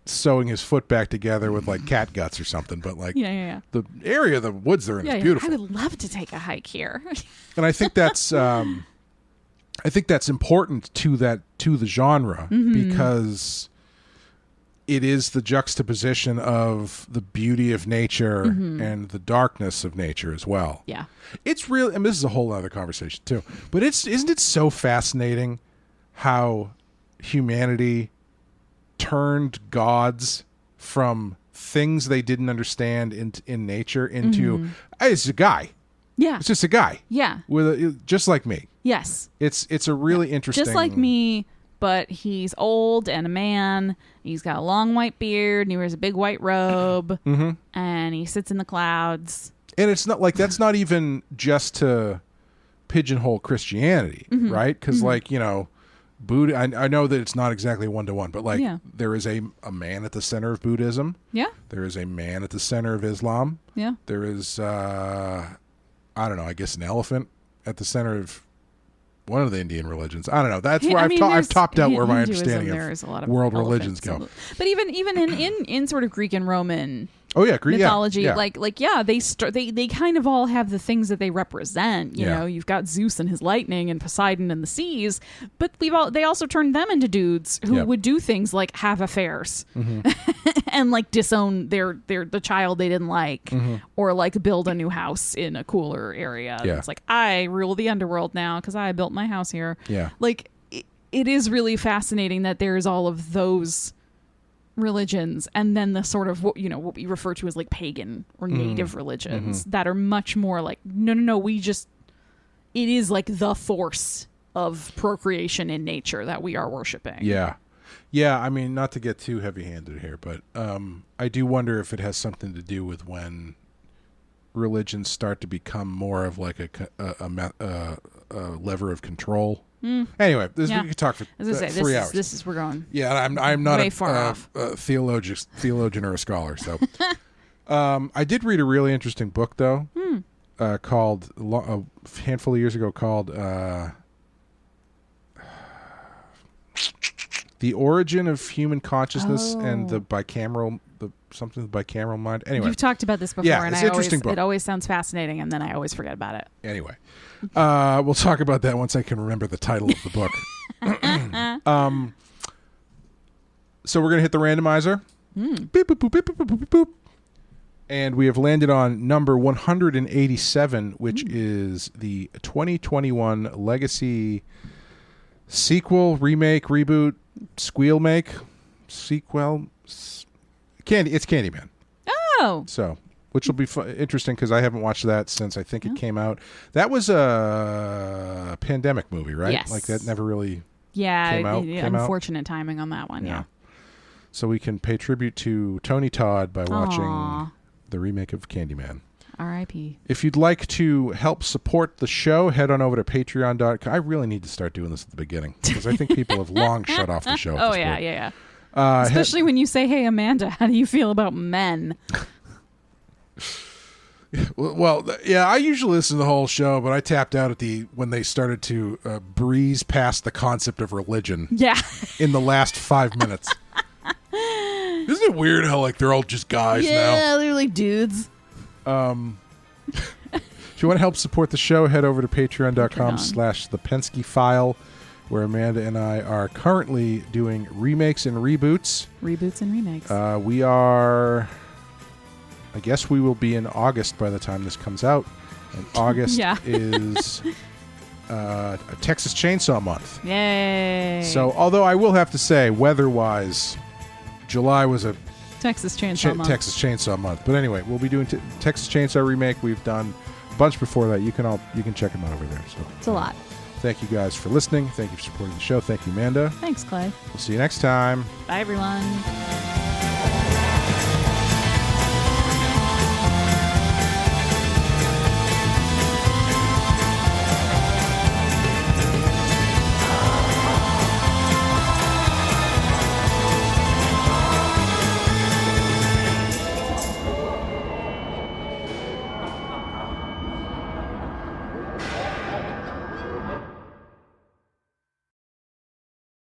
sewing his foot back together with like cat guts or something, but like the area of the woods they're in is beautiful. I would love to take a hike here. And I think that's important to the genre, because it is the juxtaposition of the beauty of nature and the darkness of nature as well. Yeah. It's really, and this is a whole other conversation too, but isn't it so fascinating how humanity turned gods from things they didn't understand in nature into hey, it's a guy. Yeah. It's just a guy. Yeah. Just like me. Yes. It's a really interesting. Just like me, but he's old and a man. He's got a long white beard and he wears a big white robe and he sits in the clouds. And it's not like that's not even just to pigeonhole Christianity, right? Because like, you know, Buddha, I know that it's not exactly one-to-one, but like there is a man at the center of Buddhism. Yeah. There is a man at the center of Islam. Yeah. There is, I don't know, I guess an elephant at the center of one of the Indian religions. I don't know. That's where I've topped out where my understanding of world religions go. But even in sort of Greek and Roman mythology, they kind of all have the things that they represent. You know, you've got Zeus and his lightning and Poseidon and the seas, but they also turned them into dudes who would do things like have affairs and like disown the child they didn't like or like build a new house in a cooler area. It's like, I rule the underworld now because I built my house here. Like it is really fascinating that there's all of those religions and then the sort of what we refer to as like pagan or native religions that are much more like no, it is like the force of procreation in nature that we are worshiping. I mean, not to get too heavy-handed here, but I do wonder if it has something to do with when religions start to become more of like a lever of control. Anyway, we could talk for 3 hours. We're going. Yeah, I'm not a theologian or a scholar. So, I did read a really interesting book though, called a handful of years ago called "The Origin of Human Consciousness and the Bicameral Mind." Anyway, you've talked about this before, and it always sounds fascinating, and then I always forget about it. Anyway. We'll talk about that once I can remember the title of the book. So we're going to hit the randomizer. Beep, boop, boop, beep, boop, boop, boop, boop. And we have landed on number 187, which is the 2021 Legacy sequel, remake, reboot, squeal make, sequel. It's Candyman. Oh. So... which will be interesting because I haven't watched that since I think it came out. That was a pandemic movie, right? Yes. Like that never really came out. Unfortunate timing on that one, yeah. So we can pay tribute to Tony Todd by watching the remake of Candyman. R.I.P. If you'd like to help support the show, head on over to patreon.com. I really need to start doing this at the beginning because I think people have long shut off the show. Yeah. Especially when you say, hey, Amanda, how do you feel about men? Well, yeah, I usually listen to the whole show, but I tapped out when they started to breeze past the concept of religion. Yeah. In the last 5 minutes. Isn't it weird how like they're all just guys now? Yeah, they're like dudes. If you want to help support the show, head over to patreon.com/thepensky file, where Amanda and I are currently doing remakes and reboots. Reboots and remakes. We are... I guess we will be in August by the time this comes out. And August is a Texas Chainsaw Month. Yay. So, although I will have to say, weather-wise, July was a Texas Chainsaw Month. But anyway, we'll be doing Texas Chainsaw Remake. We've done a bunch before that. You can check them out over there. So it's a lot. Thank you guys for listening. Thank you for supporting the show. Thank you, Amanda. Thanks, Clay. We'll see you next time. Bye, everyone.